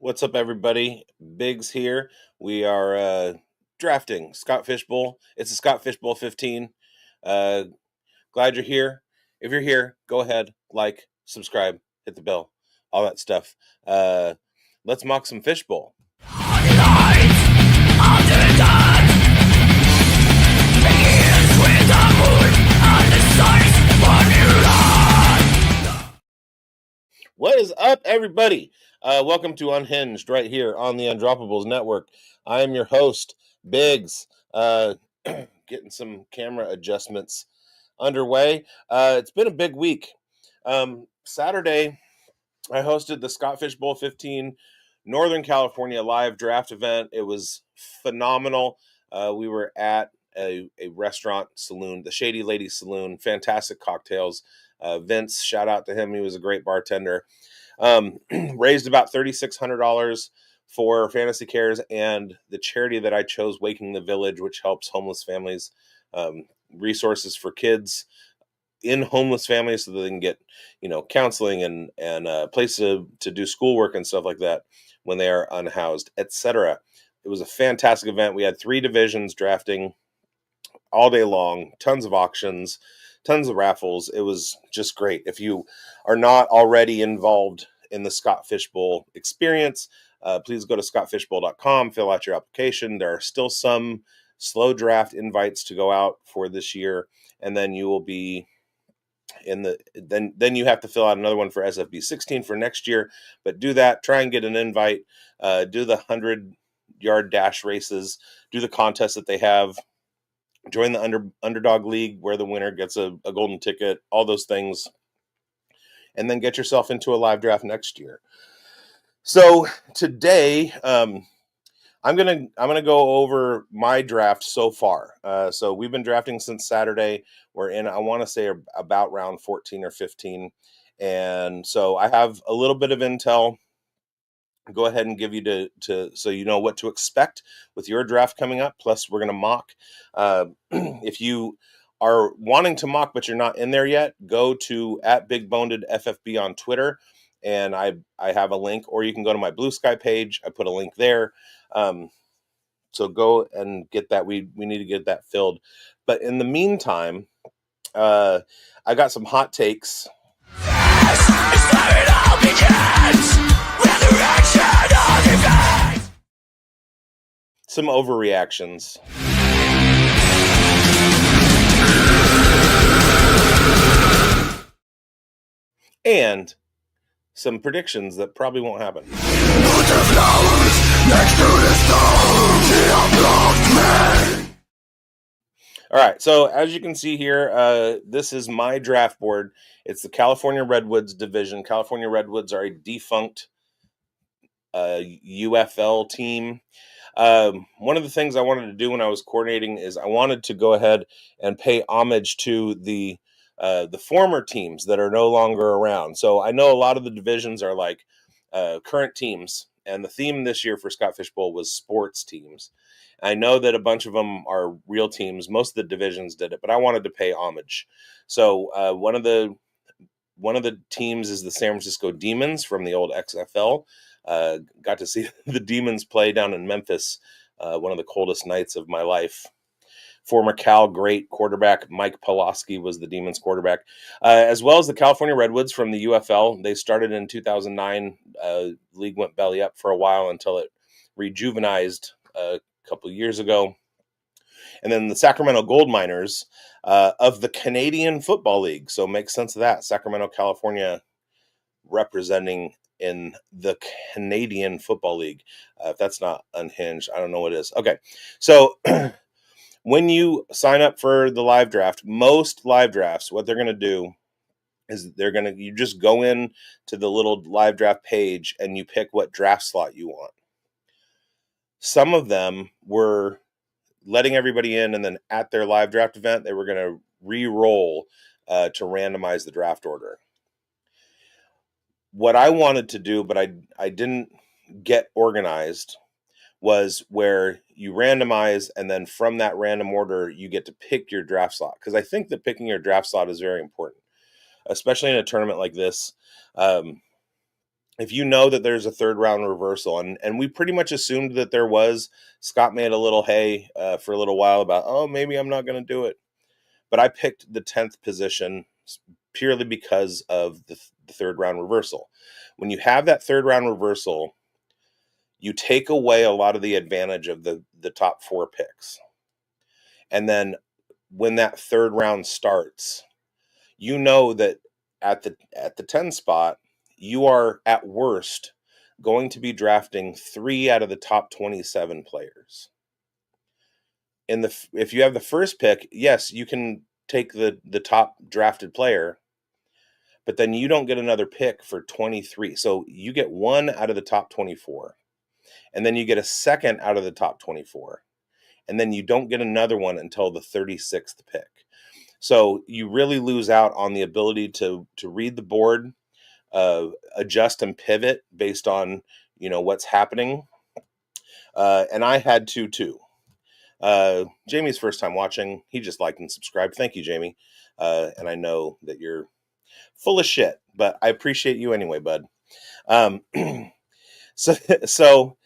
What's up, everybody? Bigz here. We are drafting Scott Fishbowl. It's a Scott Fishbowl 15. Uh, glad you're here. If you're here, go ahead, like, subscribe, hit the bell, all that stuff. Let's mock some fishbowl. What is up, everybody? Welcome to Unhinged right here on the Undroppables Network. I am your host, Bigz. Getting some camera adjustments underway. It's been a big week. Saturday, I hosted the Scott Fishbowl 15 Northern California live draft event. It was phenomenal. We were at a restaurant saloon, the Shady Lady Saloon. Fantastic cocktails. Vince, shout out to him. He was a great bartender. Raised about $3,600 for Fantasy Cares and the charity that I chose, Waking the Village, which helps homeless families, resources for kids in homeless families so that they can get, counseling and a place to do schoolwork and stuff like that when they are unhoused, etc. It was a fantastic event. We had 3 divisions drafting all day long, tons of auctions, tons of raffles. It was just great. If you are not already involved in the Scott Fishbowl experience, please go to scottfishbowl.com, fill out your application. There are still some slow draft invites to go out for this year, and then you will be then you have to fill out another one for SFB15 for next year. But do that, try and get an invite, do the 100-yard dash races, do the contests that they have, join the underdog league where the winner gets a golden ticket, all those things, and then get yourself into a live draft next year. So today, I'm gonna go over my draft so far. So we've been drafting since Saturday. We're in, I want to say, about round 14 or 15, and so I have a little bit of intel. Go ahead and give you to so you know what to expect with your draft coming up. Plus, we're gonna mock. If you are wanting to mock but you're not in there yet, go to @BigBonedFFB on Twitter, and I have a link, or you can go to my Blue Sky page. I put a link there. So go and get that. We need to get that filled. But in the meantime, I got some hot takes. Some overreactions. And some predictions that probably won't happen. All right, so as you can see here, this is my draft board. It's the California Redwoods division. California Redwoods are a defunct UFL team. One of the things I wanted to do when I was coordinating is I wanted to go ahead and pay homage to the former teams that are no longer around. So I know a lot of the divisions are like current teams, and the theme this year for Scott Fishbowl was sports teams. I know that a bunch of them are real teams. Most of the divisions did it, but I wanted to pay homage. So one of the teams is the San Francisco Demons from the old XFL. Got to see the Demons play down in Memphis, one of the coldest nights of my life. Former Cal great quarterback Mike Pulaski was the Demons quarterback, as well as the California Redwoods from the UFL. They started in 2009. League went belly up for a while until it rejuvenized a couple of years ago. And then the Sacramento Gold Miners of the Canadian Football League. So makes sense of that. Sacramento, California representing in the Canadian Football League. If that's not Unhinged, I don't know what it is. Okay, so when you sign up for the live draft, most live drafts, what they're going to do is you just go in to the little live draft page and you pick what draft slot you want. Some of them were letting everybody in, and then at their live draft event, they were going to re-roll to randomize the draft order. What I wanted to do, but I didn't get organized, was where you randomize, and then from that random order, you get to pick your draft slot. Because I think that picking your draft slot is very important, especially in a tournament like this. if you know that there's a third round reversal, and we pretty much assumed that there was. Scott made a little hay for a little while about, oh, maybe I'm not going to do it. But I picked the 10th position purely because of the third round reversal. When you have that third round reversal, you take away a lot of the advantage of the top 4 picks. And then when that third round starts, you know that at the 10 spot, you are at worst going to be drafting 3 out of the top 27 players. If you have the first pick, yes, you can take the top drafted player, but then you don't get another pick for 23. So you get 1 out of the top 24, and then you get a second out of the top 24, and then you don't get another one until the 36th pick. So you really lose out on the ability to read the board, adjust and pivot based on, what's happening. And I had to too. Jamie's first time watching. He just liked and subscribed. Thank you, Jamie. And I know that you're full of shit, but I appreciate you anyway, bud. So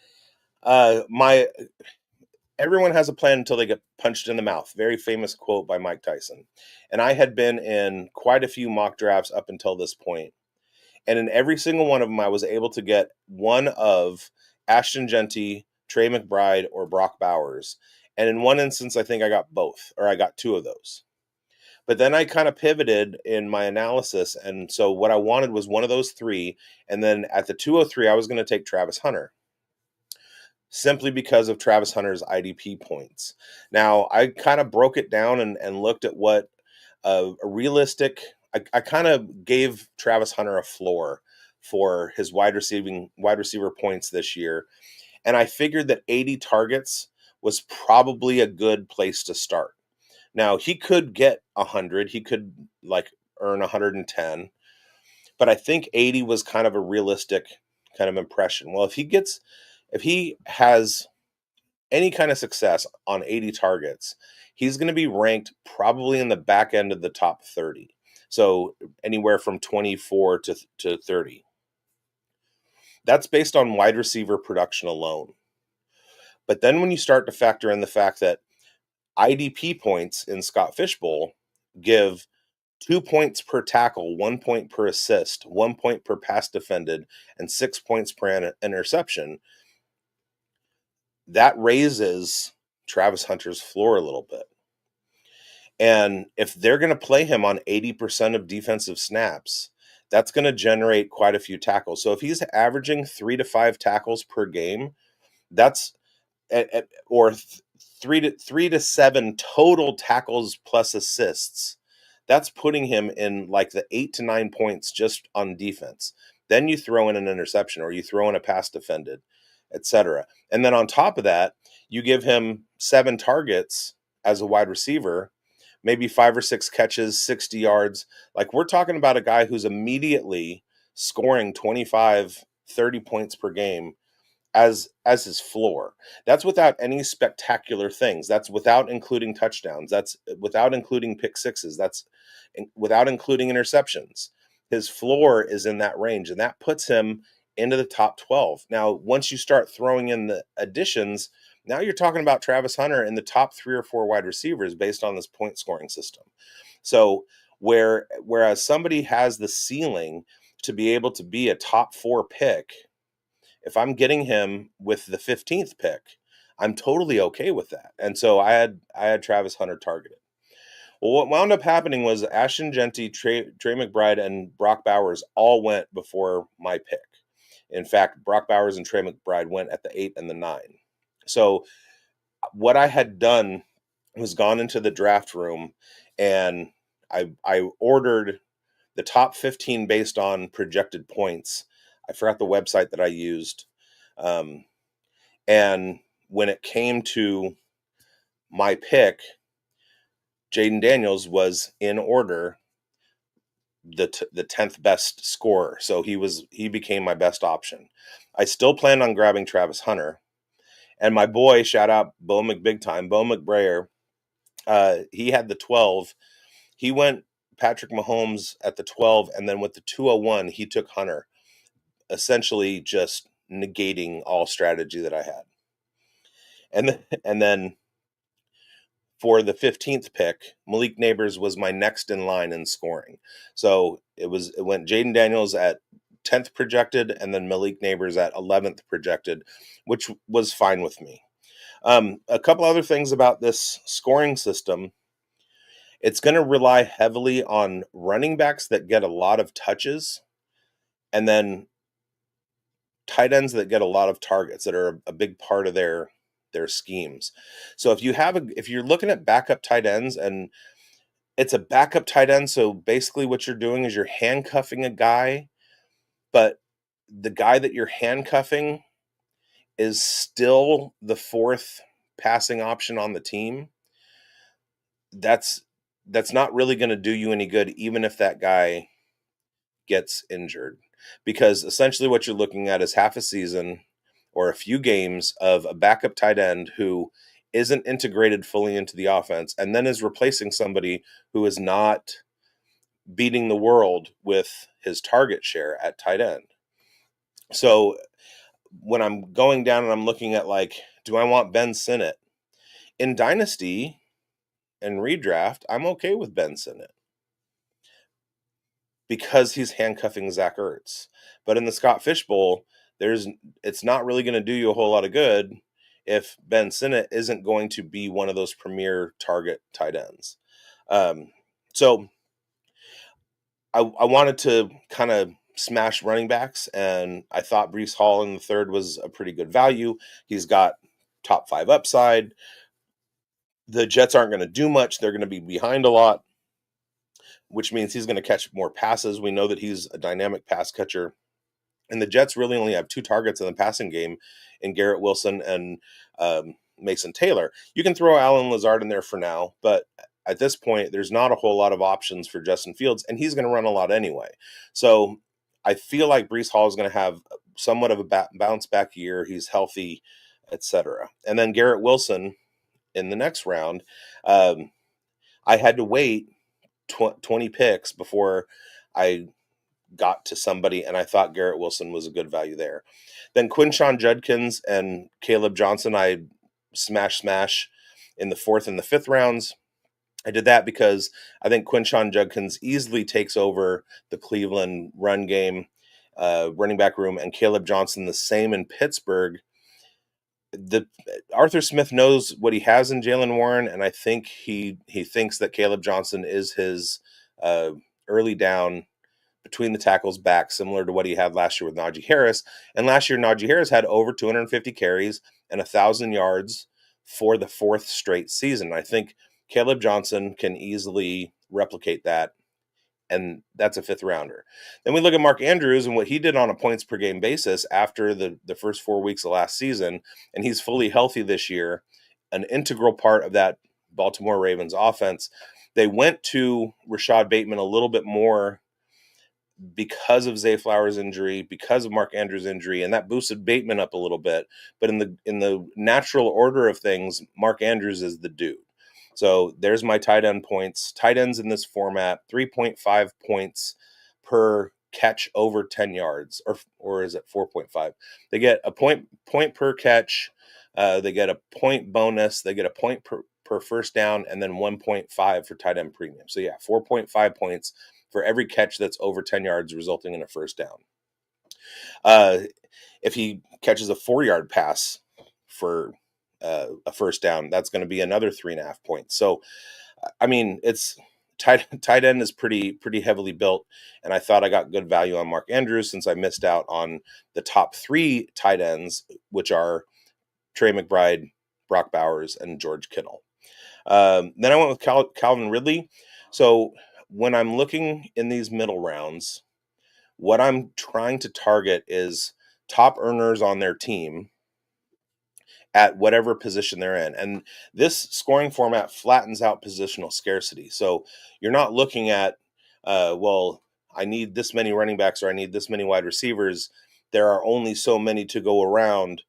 everyone has a plan until they get punched in the mouth. Very famous quote by Mike Tyson. And I had been in quite a few mock drafts up until this point. And in every single one of them, I was able to get one of Ashton Genty, Trey McBride, or Brock Bowers. And in one instance, I think I got both, or I got 2 of those. But then I kind of pivoted in my analysis. And so what I wanted was one of those 3. And then at the 203, I was going to take Travis Hunter, simply because of Travis Hunter's IDP points. Now, I kind of broke it down and looked at what a realistic... I kind of gave Travis Hunter a floor for his wide receiver points this year. And I figured that 80 targets was probably a good place to start. Now, he could get 100. He could earn 110. But I think 80 was kind of a realistic kind of impression. Well, if he has any kind of success on 80 targets, he's going to be ranked probably in the back end of the top 30. So anywhere from 24 to 30. That's based on wide receiver production alone. But then when you start to factor in the fact that IDP points in Scott Fishbowl give 2 points per tackle, 1 point per assist, 1 point per pass defended, and 6 points per interception, that raises Travis Hunter's floor a little bit. And if they're going to play him on 80% of defensive snaps, that's going to generate quite a few tackles. So if he's averaging 3 to 5 tackles per game, that's or 3 to 7 total tackles plus assists. That's putting him in the 8 to 9 points just on defense. Then you throw in an interception, or you throw in a pass defended, etc. And then on top of that, you give him 7 targets as a wide receiver, maybe 5 or 6 catches, 60 yards. We're talking about a guy who's immediately scoring 25, 30 points per game as his floor. That's without any spectacular things. That's without including touchdowns. That's without including pick sixes. That's without including interceptions. His floor is in that range, and that puts him into the top 12. Now, once you start throwing in the additions, now you're talking about Travis Hunter in the top 3 or 4 wide receivers based on this point scoring system. So whereas somebody has the ceiling to be able to be a top 4 pick, if I'm getting him with the 15th pick, I'm totally okay with that. And so I had Travis Hunter targeted. Well, what wound up happening was Ashton Genty, Trey McBride, and Brock Bowers all went before my pick. In fact, Brock Bowers and Trey McBride went at the 8 and the 9. So what I had done was gone into the draft room, and I ordered the top 15 based on projected points. I forgot the website that I used. And when it came to my pick, Jaden Daniels was in order the 10th best scorer. So he became my best option. I still planned on grabbing Travis Hunter. And my boy, shout out Bo McBigtime, Bo McBrayer, he had the 12. He went Patrick Mahomes at the 12, and then with the 201, he took Hunter. essentially just negating all strategy that I had. And then for the 15th pick, Malik Neighbors was my next in line in scoring. So it went Jaden Daniels at 10th projected, and then Malik Neighbors at 11th projected, which was fine with me. A couple other things about this scoring system. It's going to rely heavily on running backs that get a lot of touches, and then tight ends that get a lot of targets that are a big part of their schemes. So if you're looking at backup tight ends, and it's a backup tight end, so basically what you're doing is you're handcuffing a guy, but the guy that you're handcuffing is still the fourth passing option on the team. That's not really going to do you any good, even if that guy gets injured, because essentially what you're looking at is half a season or a few games of a backup tight end who isn't integrated fully into the offense, and then is replacing somebody who is not beating the world with his target share at tight end. So when I'm going down and I'm looking at, like, do I want Ben Sinnott? In Dynasty and redraft, I'm okay with Ben Sinnott because he's handcuffing Zach Ertz. But in the Scott Fish Bowl, it's not really going to do you a whole lot of good if Ben Sinnott isn't going to be one of those premier target tight ends. So I wanted to kind of smash running backs, and I thought Breece Hall in the third was a pretty good value. He's got top 5 upside. The Jets aren't going to do much. They're going to be behind a lot, which means he's going to catch more passes. We know that he's a dynamic pass catcher. And the Jets really only have 2 targets in the passing game in Garrett Wilson and Mason Taylor. You can throw Allen Lazard in there for now, but at this point, there's not a whole lot of options for Justin Fields, and he's going to run a lot anyway. So I feel like Breece Hall is going to have somewhat of a bounce back year. He's healthy, etc. And then Garrett Wilson in the next round, I had to wait 20 picks before I got to somebody, and I thought Garrett Wilson was a good value there. Then Quinshon Judkins and Caleb Johnson, I smash in the 4th and the 5th rounds. I did that because I think Quinshon Judkins easily takes over the Cleveland run game, running back room, and Caleb Johnson the same in Pittsburgh. Arthur Smith knows what he has in Jaylen Warren, and I think he thinks that Caleb Johnson is his early down between the tackles back, similar to what he had last year with Najee Harris. And last year, Najee Harris had over 250 carries and 1,000 yards for the 4th straight season. I think Caleb Johnson can easily replicate that, and that's a 5th rounder. Then we look at Mark Andrews and what he did on a points per game basis after the first 4 weeks of last season, and he's fully healthy this year, an integral part of that Baltimore Ravens offense. They went to Rashad Bateman a little bit more because of Zay Flowers' injury, because of Mark Andrews' injury, and that boosted Bateman up a little bit. But in the natural order of things, Mark Andrews is the dude. So there's my tight end points. Tight ends in this format, 3.5 points per catch over 10 yards, or is it 4.5? They get a point per catch. They get a point bonus. They get a point per first down, and then 1.5 for tight end premium. So yeah, 4.5 points for every catch that's over 10 yards, resulting in a first down. If he catches a 4-yard pass for a first down, that's going to be another 3.5 points. So, I mean, it's tight end is pretty heavily built, and I thought I got good value on Mark Andrews since I missed out on the top 3 tight ends, which are Trey McBride, Brock Bowers, and George Kittle. Then I went with Calvin Ridley. So when I'm looking in these middle rounds, what I'm trying to target is top earners on their team at whatever position they're in. And this scoring format flattens out positional scarcity. So you're not looking at, well, I need this many running backs or I need this many wide receivers. There are only so many to go around.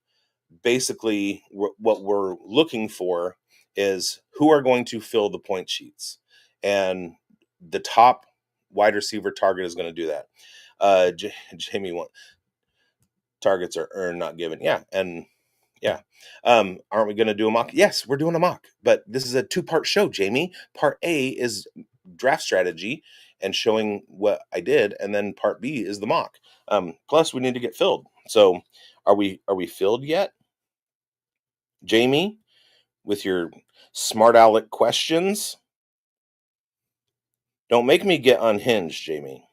Basically, what we're looking for is who are going to fill the point sheets. And the top wide receiver target is going to do that. Jamie won. targets are earned, not given. Yeah, and yeah. Aren't we going to do a mock? Yes, we're doing a mock, but this is a 2-part show, Jamie. Part A is draft strategy and showing what I did, and then part B is the mock. Plus, we need to get filled. So, are we filled yet, Jamie? With your smart aleck questions, don't make me get unhinged, Jamie.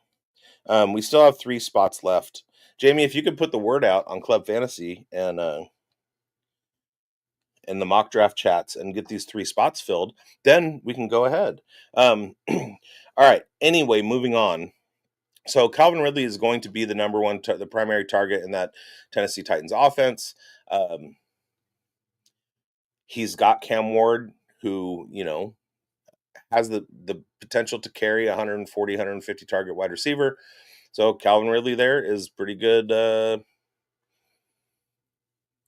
We still have 3 spots left. Jamie, if you could put the word out on Club Fantasy and in the mock draft chats and get these 3 spots filled, then we can go ahead. All right. Anyway, moving on. So Calvin Ridley is going to be the number one, the primary target in that Tennessee Titans offense. He's got Cam Ward, who, has the potential to carry 140, 150 target wide receiver. So Calvin Ridley there is pretty good.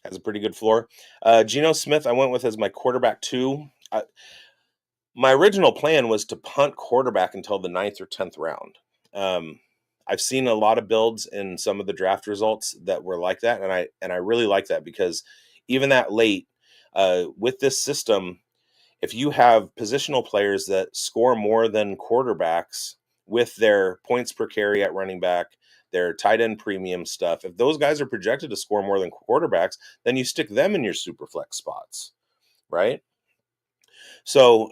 Has a pretty good floor. Geno Smith I went with as my quarterback 2. My original plan was to punt quarterback until the 9th or 10th round. I've seen a lot of builds in some of the draft results that were like that, and I really like that, because even that late, with this system, if you have positional players that score more than quarterbacks with their points per carry at running back, their tight end premium stuff, if those guys are projected to score more than quarterbacks, then you stick them in your super flex spots, right? So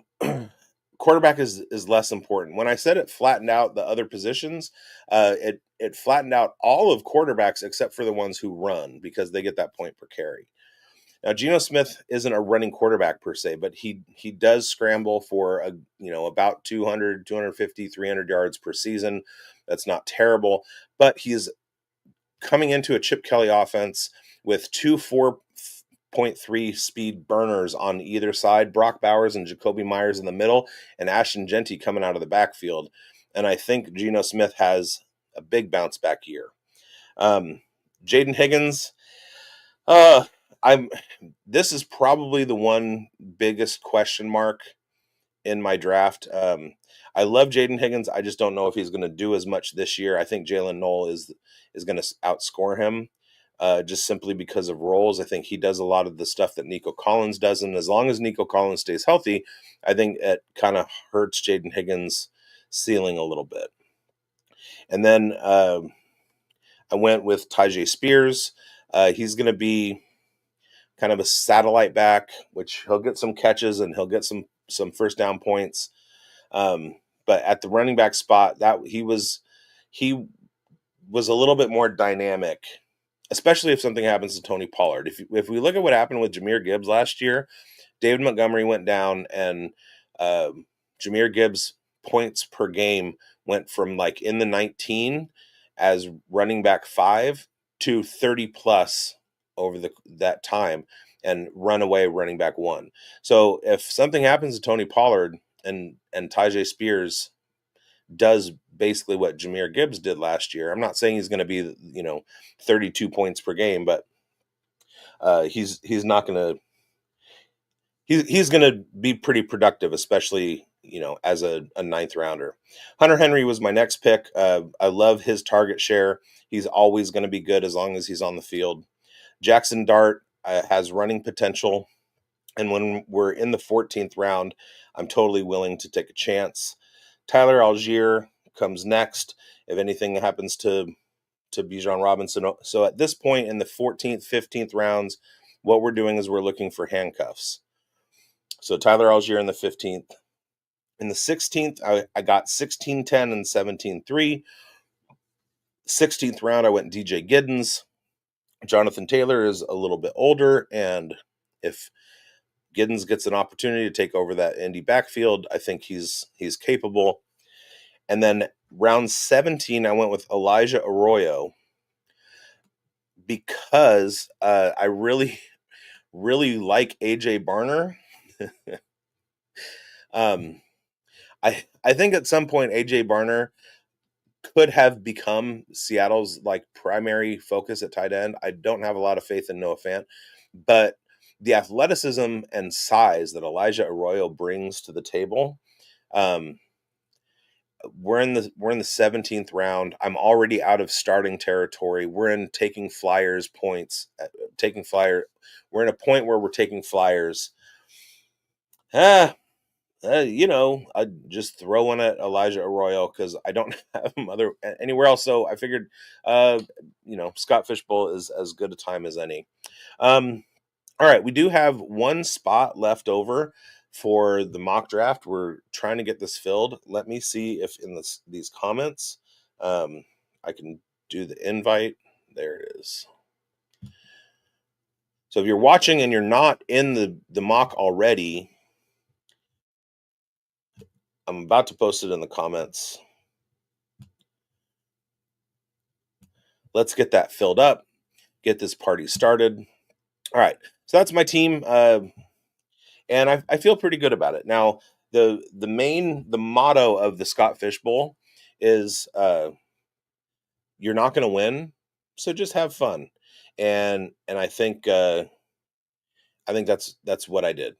quarterback is less important. When I said it flattened out the other positions, it flattened out all of quarterbacks except for the ones who run, because they get that point per carry. Now, Geno Smith isn't a running quarterback per se, but he does scramble for about 200, 250, 300 yards per season. That's not terrible, but he's coming into a Chip Kelly offense with 2 4.3 speed burners on either side, Brock Bowers and Jacoby Myers in the middle, and Ashton Genty coming out of the backfield. And I think Geno Smith has a big bounce back year. Jaden Higgins, this is probably the one biggest question mark in my draft. I love Jaden Higgins. I just don't know if he's going to do as much this year. I think Jalen Knoll is going to outscore him, just simply because of roles. I think he does a lot of the stuff that Nico Collins does, and as long as Nico Collins stays healthy, I think it kind of hurts Jaden Higgins' ceiling a little bit. And then I went with Tyjae Spears. He's going to be kind of a satellite back, which he'll get some catches and he'll get some first down points. But at the running back spot, that he was a little bit more dynamic, especially if something happens to Tony Pollard. If we look at what happened with Jahmyr Gibbs last year, David Montgomery went down, and Jahmyr Gibbs' points per game went from like in the 19 as running back 5 to 30 plus over that time, and runaway running back 1. So if something happens to Tony Pollard and Tyjae Spears does basically what Jahmyr Gibbs did last year, I'm not saying he's going to be 32 points per game, but he's not going to he's going to be pretty productive, especially as a 9th rounder. Hunter Henry was my next pick. I love his target share. He's always going to be good as long as he's on the field. Jackson Dart has running potential, and when we're in the 14th round, I'm totally willing to take a chance. Tyler Algier comes next if anything happens to Bijan Robinson. So at this point in the 14th, 15th rounds, what we're doing is we're looking for handcuffs. So Tyler Algier in the 15th. In the 16th, I got 16-10 and 17-3. 16th round, I went DJ Giddens. Jonathan Taylor is a little bit older, and if Giddens gets an opportunity to take over that Indy backfield, I think he's capable. And then round 17, I went with Elijah Arroyo because I really, really like AJ Barner. I think at some point AJ Barner could have become Seattle's primary focus at tight end. I don't have a lot of faith in Noah Fant, but the athleticism and size that Elijah Arroyo brings to the table, we're in the 17th round. I'm already out of starting territory. We're in taking flyers points. We're in a point where we're taking flyers. I just throw one at Elijah Arroyo because I don't have him anywhere else. So I figured, Scott Fishbowl is as good a time as any. All right, we do have one spot left over for the mock draft. We're trying to get this filled. Let me see if in these comments I can do the invite. There it is. So if you're watching and you're not in the mock already, I'm about to post it in the comments. Let's get that filled up, get this party started. All right, so that's my team, and I feel pretty good about it. Now, the motto of the Scott Fishbowl is you're not going to win, so just have fun, and I think that's what I did,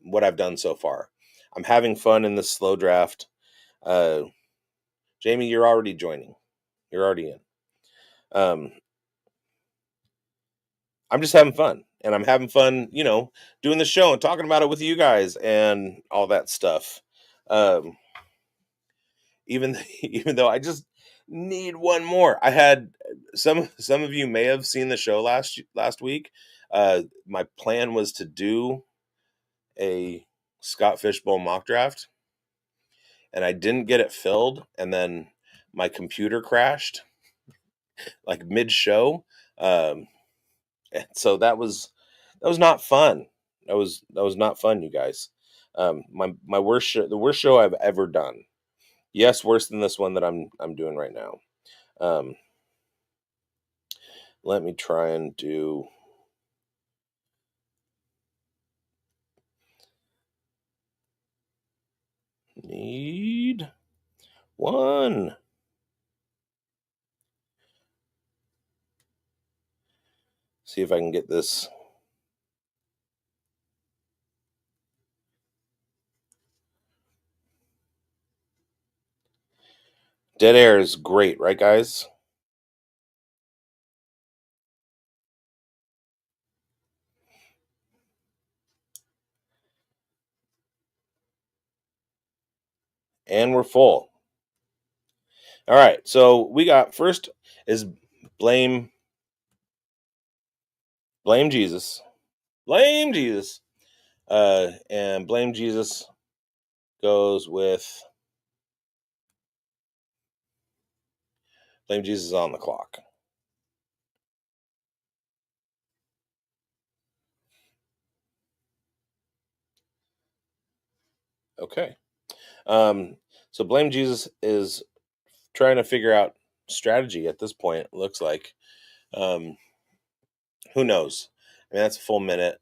what I've done so far. I'm having fun in this slow draft. Jamie, you're already joining. You're already in. I'm just having fun, and I'm having fun, doing the show and talking about it with you guys and all that stuff. Even though I just need one more. I had some of you may have seen the show last week. My plan was to do a Scott Fishbowl mock draft, and I didn't get it filled, and then my computer crashed like mid-show. And so that was not fun. That was not fun, you guys. My worst show, the worst show I've ever done. Yes, worse than this one that I'm doing right now. Let me try and do. Need one. See if I can get this. Dead air is great, right, guys? And we're full. All right, so we got first is blame Jesus. Blame Jesus. And blame Jesus goes with blame Jesus on the clock. Okay. So blame Jesus is trying to figure out strategy at this point, it looks like. Who knows? I mean, that's a full minute.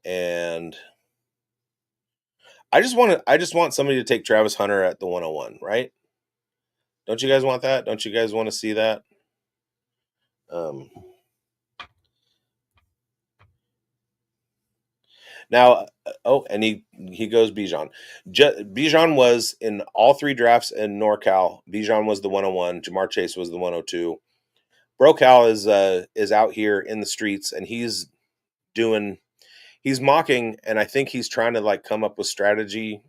And I just want somebody to take Travis Hunter at the 101, right? Don't you guys want that? Don't you guys want to see that? Now, and he goes Bijan. Bijan was in all three drafts in NorCal. Bijan was the 101. Jamar Chase was the 102. BroCal is out here in the streets, and he's mocking, and I think he's trying to like come up with strategy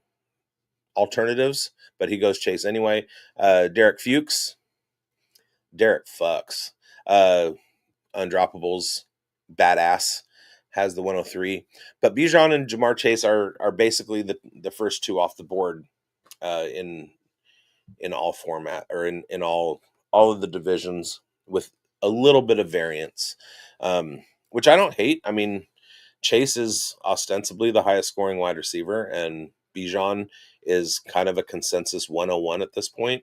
alternatives, but he goes Chase anyway. Derek Fuchs. Derek fucks. Undroppables, badass, has the 103. But Bijan and Jamar Chase are basically the first two off the board in all format, or in all of the divisions, with a little bit of variance, which I don't hate. I mean, Chase is ostensibly the highest scoring wide receiver, and Bijan is kind of a consensus 101 at this point.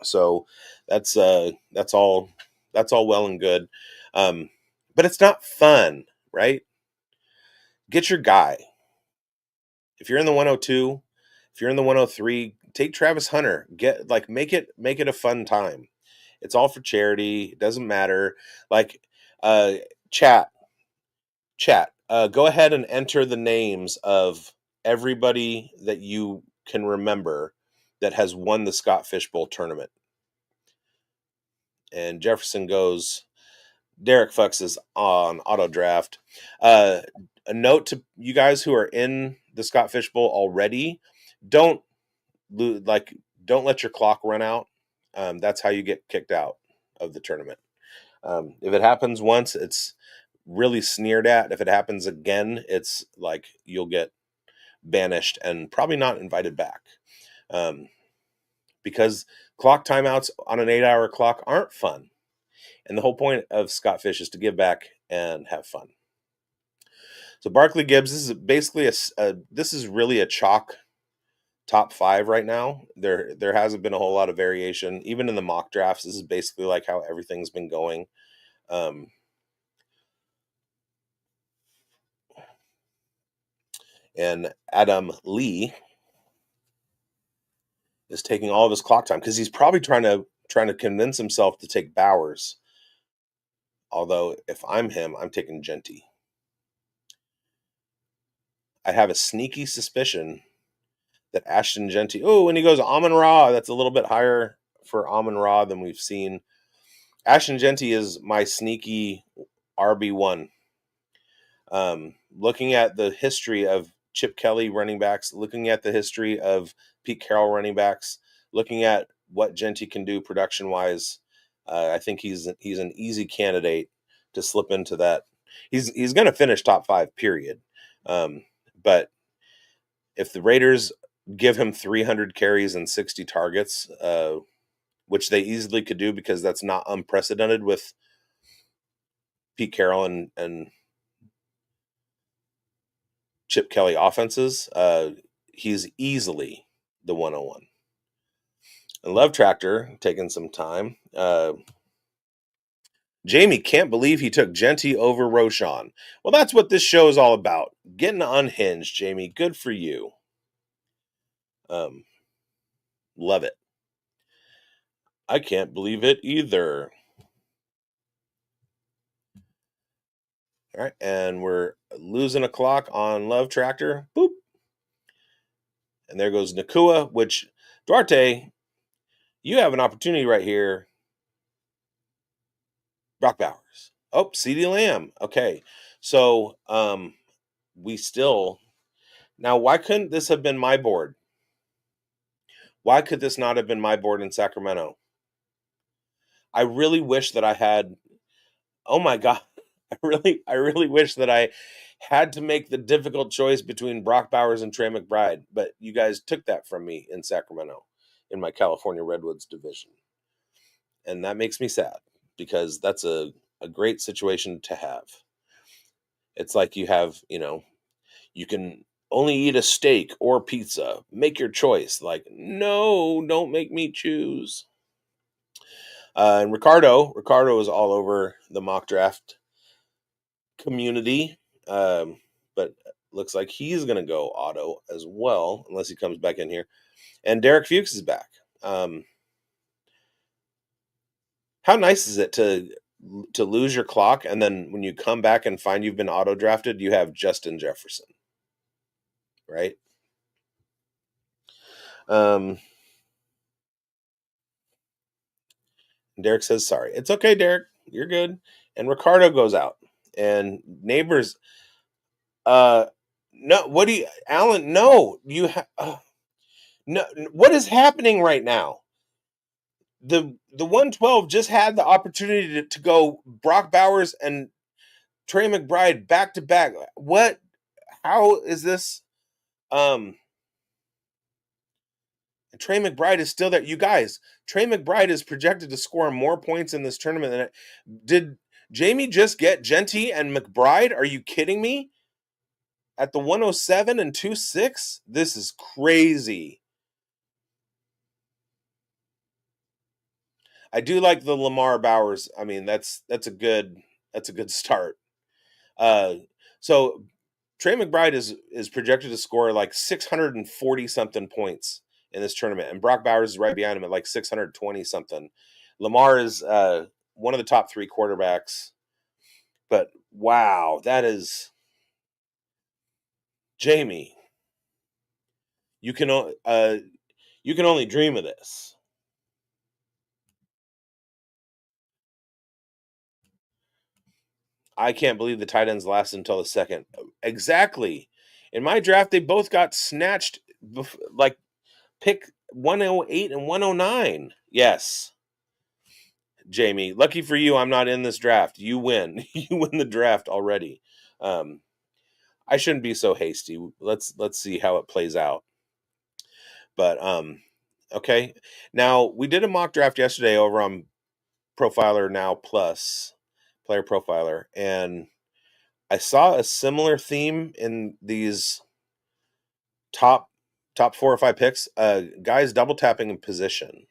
So that's all well and good. But it's not fun, right? Get your guy. If you're in the 102, if you're in the 103, take Travis Hunter. Make it a fun time. It's all for charity. It doesn't matter. Like, chat. Go ahead and enter the names of everybody that you can remember that has won the Scott Fishbowl tournament. And Jefferson goes, Derek Fucks is on auto draft. A note to you guys who are in the Scott Fishbowl already: don't let your clock run out. That's how you get kicked out of the tournament. If it happens once, it's really sneered at. If it happens again, it's like you'll get banished and probably not invited back. Because clock timeouts on an 8-hour clock aren't fun. And the whole point of Scott Fish is to give back and have fun. So Barkley Gibbs, this is basically this is really a chalk top 5 right now. There hasn't been a whole lot of variation. Even in the mock drafts, this is basically like how everything's been going. And Adam Lee is taking all of his clock time because he's probably trying to convince himself to take Bowers. Although if I'm him, I'm taking Genty. I have a sneaky suspicion that Ashton Genty. Oh, and he goes Amon-Ra. That's a little bit higher for Amon-Ra than we've seen. Ashton Genty is my sneaky RB1. Looking at the history of Chip Kelly running backs, looking at the history of Pete Carroll running backs, looking at what Genty can do production wise, I think he's an easy candidate to slip into that. He's going to finish top 5, period. But if the Raiders give him 300 carries and 60 targets, which they easily could do because that's not unprecedented with Pete Carroll and Chip Kelly offenses, he's easily the 101. And Love Tractor taking some time. Jamie can't believe he took Genty over Roshan. Well, that's what this show is all about. Getting unhinged, Jamie. Good for you. Love it. I can't believe it either. All right, and we're losing a clock on Love Tractor. Boop. And there goes Nakua, which, Duarte, you have an opportunity right here. Brock Bowers. Oh, CeeDee Lamb. Okay. So we still... Now, why couldn't this have been my board? Why could this not have been my board in Sacramento? I really wish that I had... Oh my God. I really wish that I had to make the difficult choice between Brock Bowers and Trey McBride, but you guys took that from me in Sacramento in my California Redwoods division. And that makes me sad because that's a great situation to have. It's like you have, you can only eat a steak or pizza. Make your choice. Like, no, don't make me choose. And Ricardo is all over the mock draft community, but looks like he's going to go auto as well, unless he comes back in here. And Derek Fuchs is back. How nice is it to lose your clock, and then when you come back and find you've been auto drafted, you have Justin Jefferson, right? Derek says, sorry. It's okay, Derek. You're good. And Ricardo goes out. And Neighbors, no, what do you, Alan, no, you no, what is happening right now? The 112 just had the opportunity to go Brock Bowers and Trey McBride back to back. What? How is this? Trey McBride is still there. You guys, Trey McBride is projected to score more points in this tournament than did Jamie just get Genty and McBride? Are you kidding me? At the 107 and 2.6? This is crazy. I do like the Lamar Bowers. I mean, that's a good start. So Trey McBride is projected to score like 640 something points in this tournament, and Brock Bowers is right behind him at like 620 something. Lamar is one of the top 3 quarterbacks, but wow, that is Jamie. You can You can only dream of this. I can't believe the tight ends lasted until the second. Exactly. In my draft, they both got snatched, like pick 108 and 109. Yes, Jamie. Lucky for you, I'm not in this draft. You win. You win the draft already. Um, I shouldn't be so hasty. Let's see how it plays out. But okay. Now we did a mock draft yesterday over on Profiler Now Plus, Player Profiler, and I saw a similar theme in these top 4 or 5 picks. Guys double tapping in position.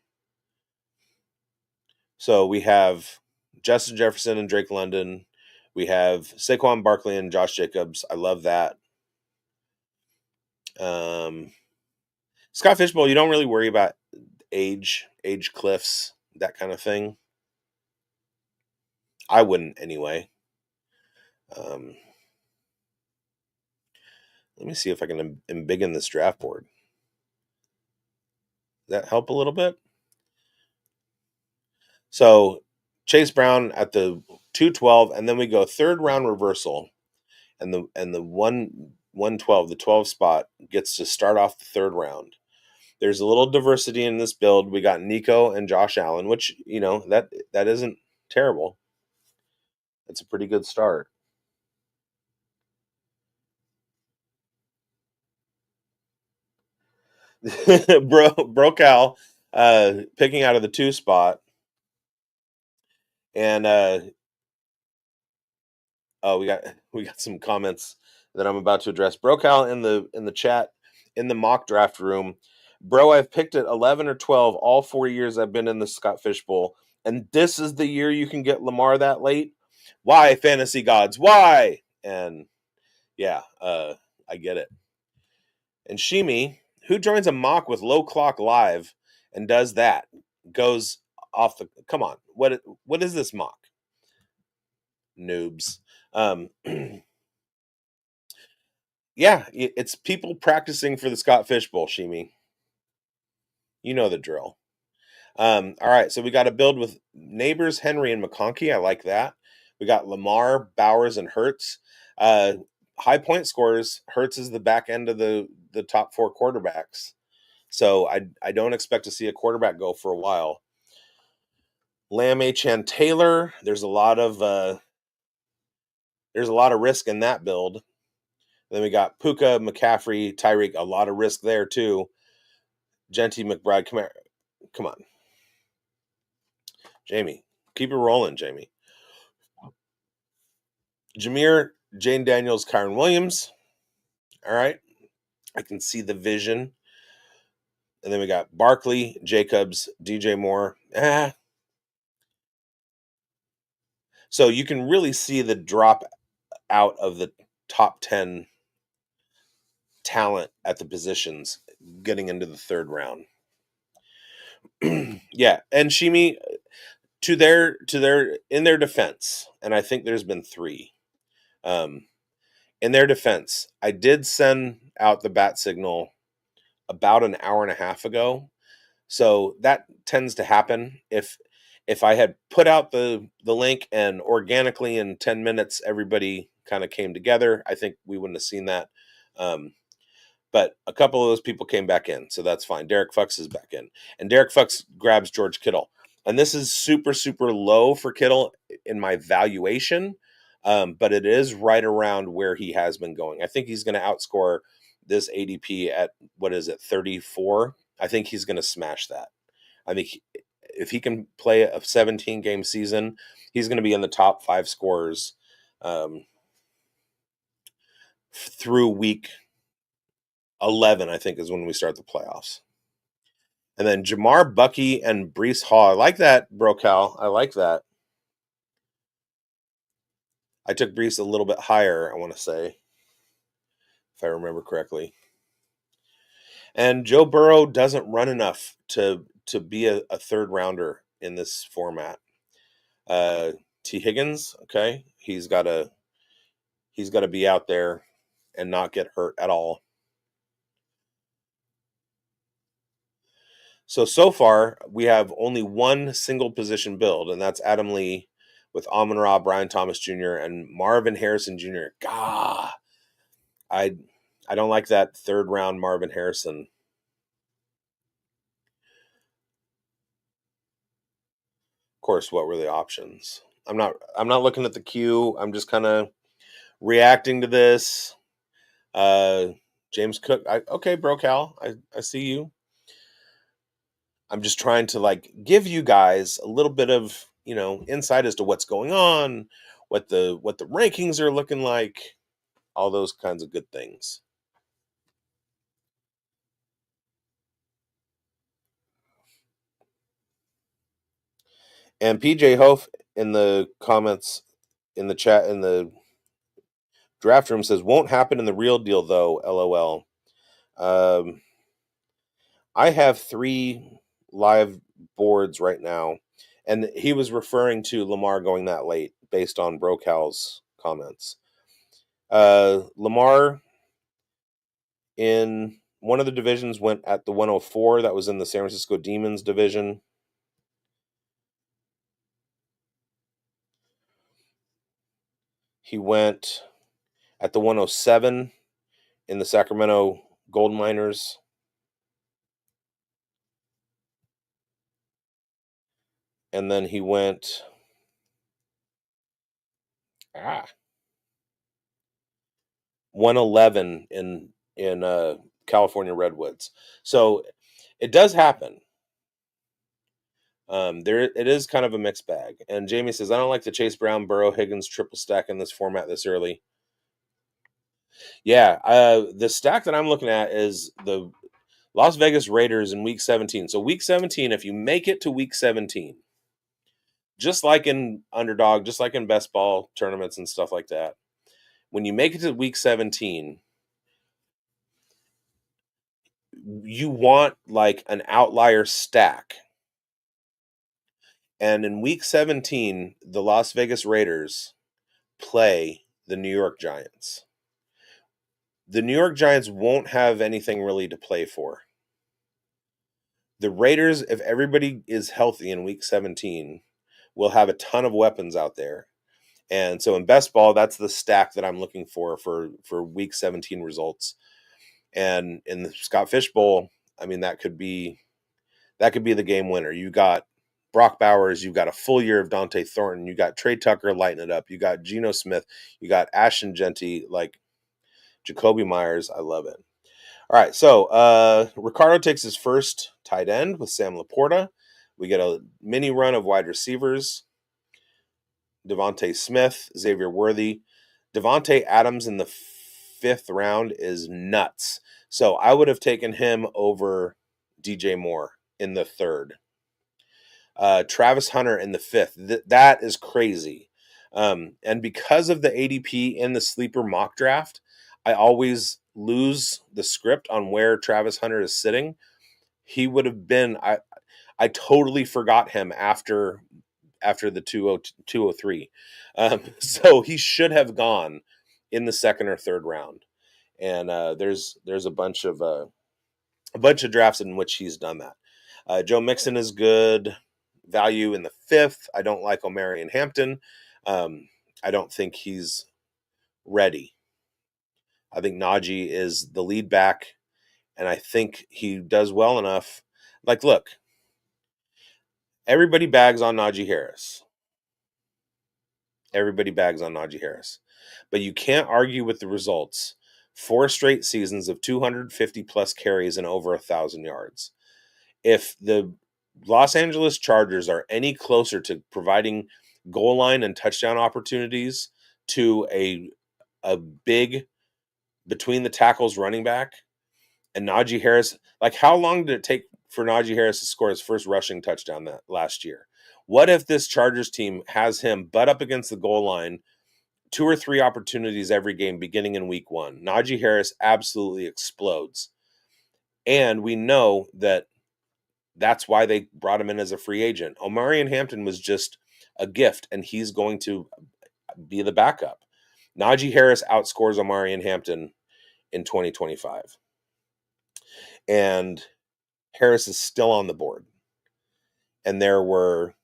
So we have Justin Jefferson and Drake London. We have Saquon Barkley and Josh Jacobs. I love that. Scott Fishbowl, you don't really worry about age cliffs, that kind of thing. I wouldn't anyway. Let me see if I can embiggen this draft board. Does that help a little bit? So Chase Brown at the 212, and then we go third round reversal, and the 112, the 12 spot gets to start off the third round. There's a little diversity in this build. We got Nico and Josh Allen, which that isn't terrible. That's a pretty good start. Bro Cal picking out of the 2 spot, and oh, we got some comments that I'm about to address. Bro Cal in the chat, in the mock draft room. Bro, I've picked at 11 or 12 all 4 years I've been in the Scott Fish Bowl, and this is the year you can get Lamar that late. Why, fantasy gods? Why? And yeah, I get it. And Shimi, who joins a mock with Low Clock Live and does that, goes off the. Come on, what is this mock? Noobs. Yeah, it's people practicing for the Scott Fish Bowl, Shimi. You know the drill. All right, so we got a build with Neighbors, Henry, and McConkey. I like that. We got Lamar, Bowers, and Hurts. High point scores. Hurts is the back end of the top 4 quarterbacks. So I don't expect to see a quarterback go for a while. Lamb, Chan Taylor. There's a lot of risk in that build. Then we got Puka, McCaffrey, Tyreek. A lot of risk there too. Genty, McBride. Come on, Jamie. Keep it rolling, Jamie. Jameer, Jane Daniels, Kyron Williams. All right. I can see the vision. And then we got Barkley, Jacobs, DJ Moore. So you can really see the drop out of the top 10 talent at the positions getting into the third round. Yeah. And Shimi, to their in their defense, and I think there's been 3. In their defense, I did send out the bat signal about an hour and a half ago. So that tends to happen if I had put out the link and organically in 10 minutes everybody kind of came together, I think we wouldn't have seen that. But a couple of those people came back in, so that's fine. Derek Fuchs is back in, and Derek Fuchs grabs George Kittle, and this is super low for Kittle in my valuation, but it is right around where he has been going. I think he's going to outscore this ADP at, what is it, 34? I think he's going to smash that. I think if he can play a 17-game season, he's going to be in the top 5 scorers through week 11, I think, is when we start the playoffs. And then Jamar, Bucky, and Breece Hall. I like that, Bro Cal. I like that. I took Breece a little bit higher, I want to say, if I remember correctly. And Joe Burrow doesn't run enough to be a third rounder in this format. T. Higgins, okay, he's got to be out there and not get hurt at all. So far, we have only one single position build, and that's Adam Lee with Amon Ra, Brian Thomas Jr., and Marvin Harrison Jr. God, I don't like that third round Marvin Harrison. Of course, what were the options? I'm not looking at the queue. I'm just kind of reacting to this. James Cook. Okay, bro, Cal. I see you. I'm just trying to like give you guys a little bit of insight as to what's going on, what the rankings are looking like, all those kinds of good things. And PJ Hof in the comments in the chat in the draft room says won't happen in the real deal though. LOL. I have 3 live boards right now, and he was referring to Lamar going that late based on Brocal's comments. Lamar in one of the divisions went at the 104. That was in the San Francisco Demons division. He went at the 107 in the Sacramento Gold Miners. And then he went 111 in California Redwoods. So it does happen. There it is kind of a mixed bag. And Jamie says, I don't like the Chase Brown, Burrow, Higgins triple stack in this format this early. Yeah, the stack that I'm looking at is the Las Vegas Raiders in week 17. So week 17, if you make it to week 17, just like in underdog, just like in best ball tournaments and stuff like that, when you make it to week 17, you want like an outlier stack. And in week 17, the Las Vegas Raiders play the New York Giants. The New York Giants won't have anything really to play for. The Raiders, if everybody is healthy in week 17, will have a ton of weapons out there. And so in best ball, that's the stack that I'm looking for week 17 results. And in the Scott Fish Bowl, I mean, that could be the game winner. You got Brock Bowers, you got a full year of Dante Thornton, you got Trey Tucker lighting it up, you got Geno Smith, you got Ashton Genty, like Jacoby Myers. I love it. All right, so Ricardo takes his first tight end with Sam Laporta. We get a mini run of wide receivers. Devontae Smith, Xavier Worthy. Devontae Adams in the 5th round is nuts. So I would have taken him over DJ Moore in the 3rd. Travis Hunter in the 5th. That is crazy. And because of the ADP in the sleeper mock draft, I always lose the script on where Travis Hunter is sitting. He would have been, I totally forgot him after the 203. So he should have gone in the 2nd or 3rd round. And there's a bunch of drafts in which he's done that. Joe Mixon is good value in the 5th. I don't like Omarion Hampton. I don't think he's ready. I think Najee is the lead back, and I think he does well enough. Like, look, everybody bags on Najee Harris. But you can't argue with the results. 4 straight seasons of 250 plus carries and over 1,000 yards. If the Los Angeles Chargers are any closer to providing goal line and touchdown opportunities to a big between the tackles running back and Najee Harris, like how long did it take for Najee Harris to score his first rushing touchdown that last year? What if this Chargers team has him butt up against the goal line 2 or 3 opportunities every game beginning in week 1? Najee Harris absolutely explodes. And we know that's why they brought him in as a free agent. Omarion Hampton was just a gift, and he's going to be the backup. Najee Harris outscores Omarion Hampton in 2025. And Harris is still on the board. And there were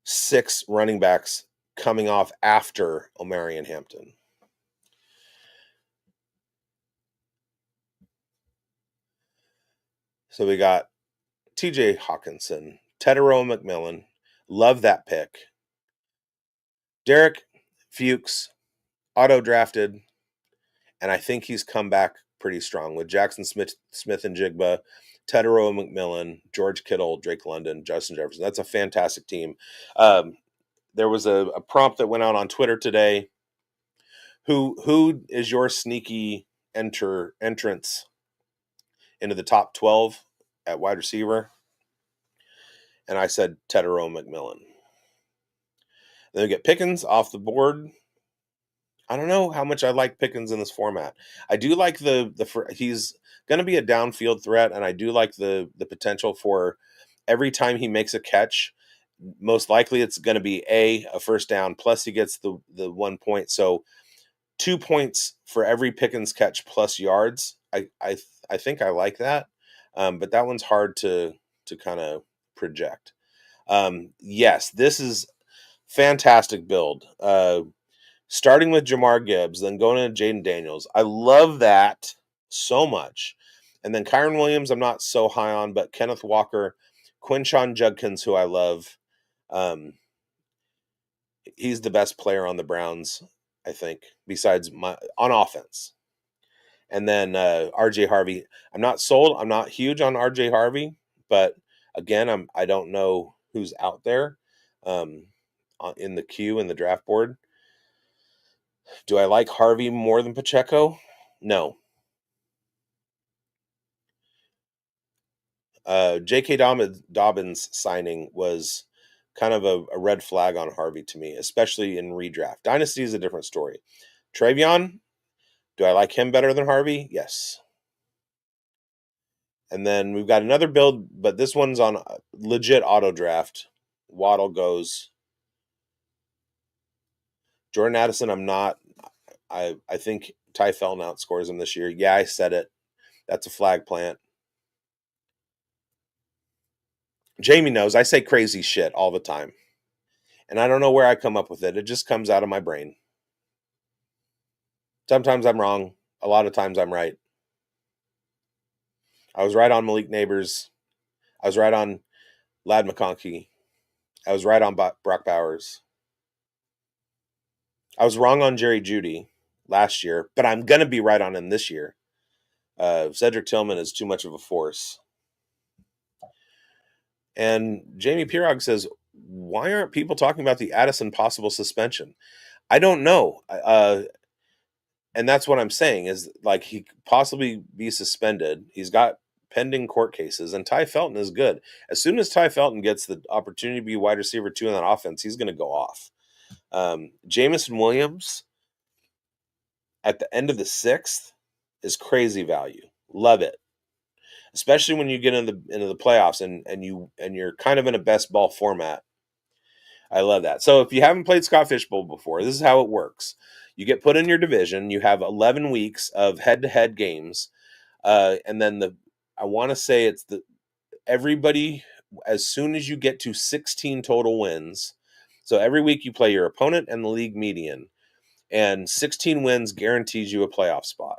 6 running backs coming off after Omarion Hampton. So we got TJ Hawkinson, Tedero McMillan. Love that pick. Derek Fuchs, auto-drafted, and I think he's come back pretty strong with Jackson Smith and Jigba, Tedero McMillan, George Kittle, Drake London, Justin Jefferson. That's a fantastic team. There was a prompt that went out on Twitter today. Who is your sneaky entrance into the top 12 at wide receiver? And I said Tedero McMillan. Then we get Pickens off the board. I don't know how much I like Pickens in this format. I do like he's going to be a downfield threat, and I do like the potential for every time he makes a catch, most likely it's going to be a first down, plus he gets the 1 point. So 2 points for every Pickens catch plus yards. I think I like that, but that one's hard to kind of project. Yes, this is fantastic build. Starting with Jamar Gibbs, then going into Jaden Daniels. I love that so much. And then Kyron Williams, I'm not so high on, but Kenneth Walker, Quinshon Judkins, who I love. He's the best player on the Browns, I think, besides on offense. And then RJ Harvey. I'm not sold. I'm not huge on RJ Harvey, but again, I don't know who's out there in the queue in the draft board. Do I like Harvey more than Pacheco? No. J.K. Dobbins signing was kind of a red flag on Harvey to me, especially in redraft. Dynasty is a different story. Travion, do I like him better than Harvey? Yes. And then we've got another build, but this one's on legit auto draft. Waddle goes. Jordan Addison, I'm not. I think Ty Felton outscores him this year. Yeah, I said it. That's a flag plant. Jamie knows I say crazy shit all the time. And I don't know where I come up with it. It just comes out of my brain. Sometimes I'm wrong. A lot of times I'm right. I was right on Malik Neighbors. I was right on Lad McConkey. I was right on Brock Bowers. I was wrong on Jerry Jeudy last year, but I'm going to be right on him this year. Cedric Tillman is too much of a force. And Jamie Pirog says, why aren't people talking about the Addison possible suspension? I don't know. And that's what I'm saying is like he could possibly be suspended. He's got pending court cases, and Ty Felton is good. As soon as Ty Felton gets the opportunity to be wide receiver 2 in that offense, he's going to go off. Jameson Williams at the end of the 6th is crazy value. Love it. Especially when you get into the playoffs and you're kind of in a best ball format. I love that. So if you haven't played Scott Fishbowl before, this is how it works. You get put in your division. You have 11 weeks of head-to-head games, and then I want to say it's everybody as soon as you get to 16 total wins. So every week you play your opponent and the league median, and 16 wins guarantees you a playoff spot.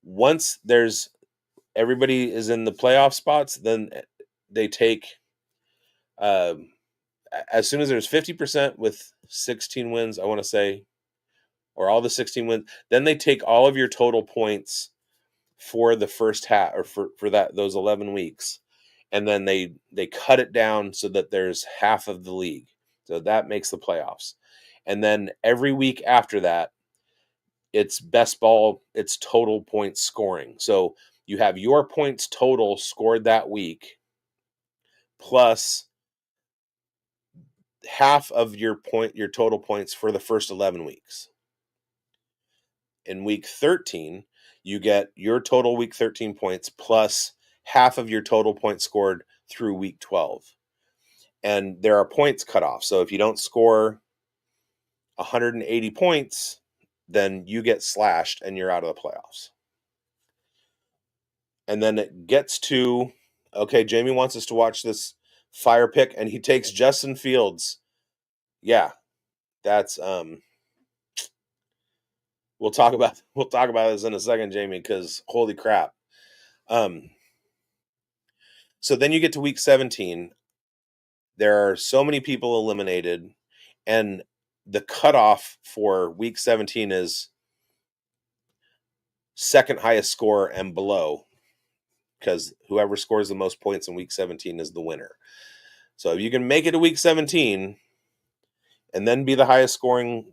Once everybody is in the playoff spots, then they take. As soon as there's 50% with 16 wins, I want to say, or all the 16 wins, then they take all of your total points for the first half or for those 11 weeks. And then they cut it down so that there's half of the league. So that makes the playoffs. And then every week after that, it's best ball, it's total points scoring. So you have your points total scored that week plus half of your total points for the first 11 weeks. In week 13, you get your total week 13 points plus half of your total points scored through week 12. And there are points cut off. So if you don't score 180 points, then you get slashed and you're out of the playoffs. And then it gets to, okay, Jamie wants us to watch this fire pick, and he takes Justin Fields. Yeah, that's we'll talk about this in a second, Jamie, because holy crap. So then you get to week 17. There are so many people eliminated, and the cutoff for week 17 is second highest score and below, because whoever scores the most points in week 17 is the winner. So if you can make it to week 17 and then be the highest scoring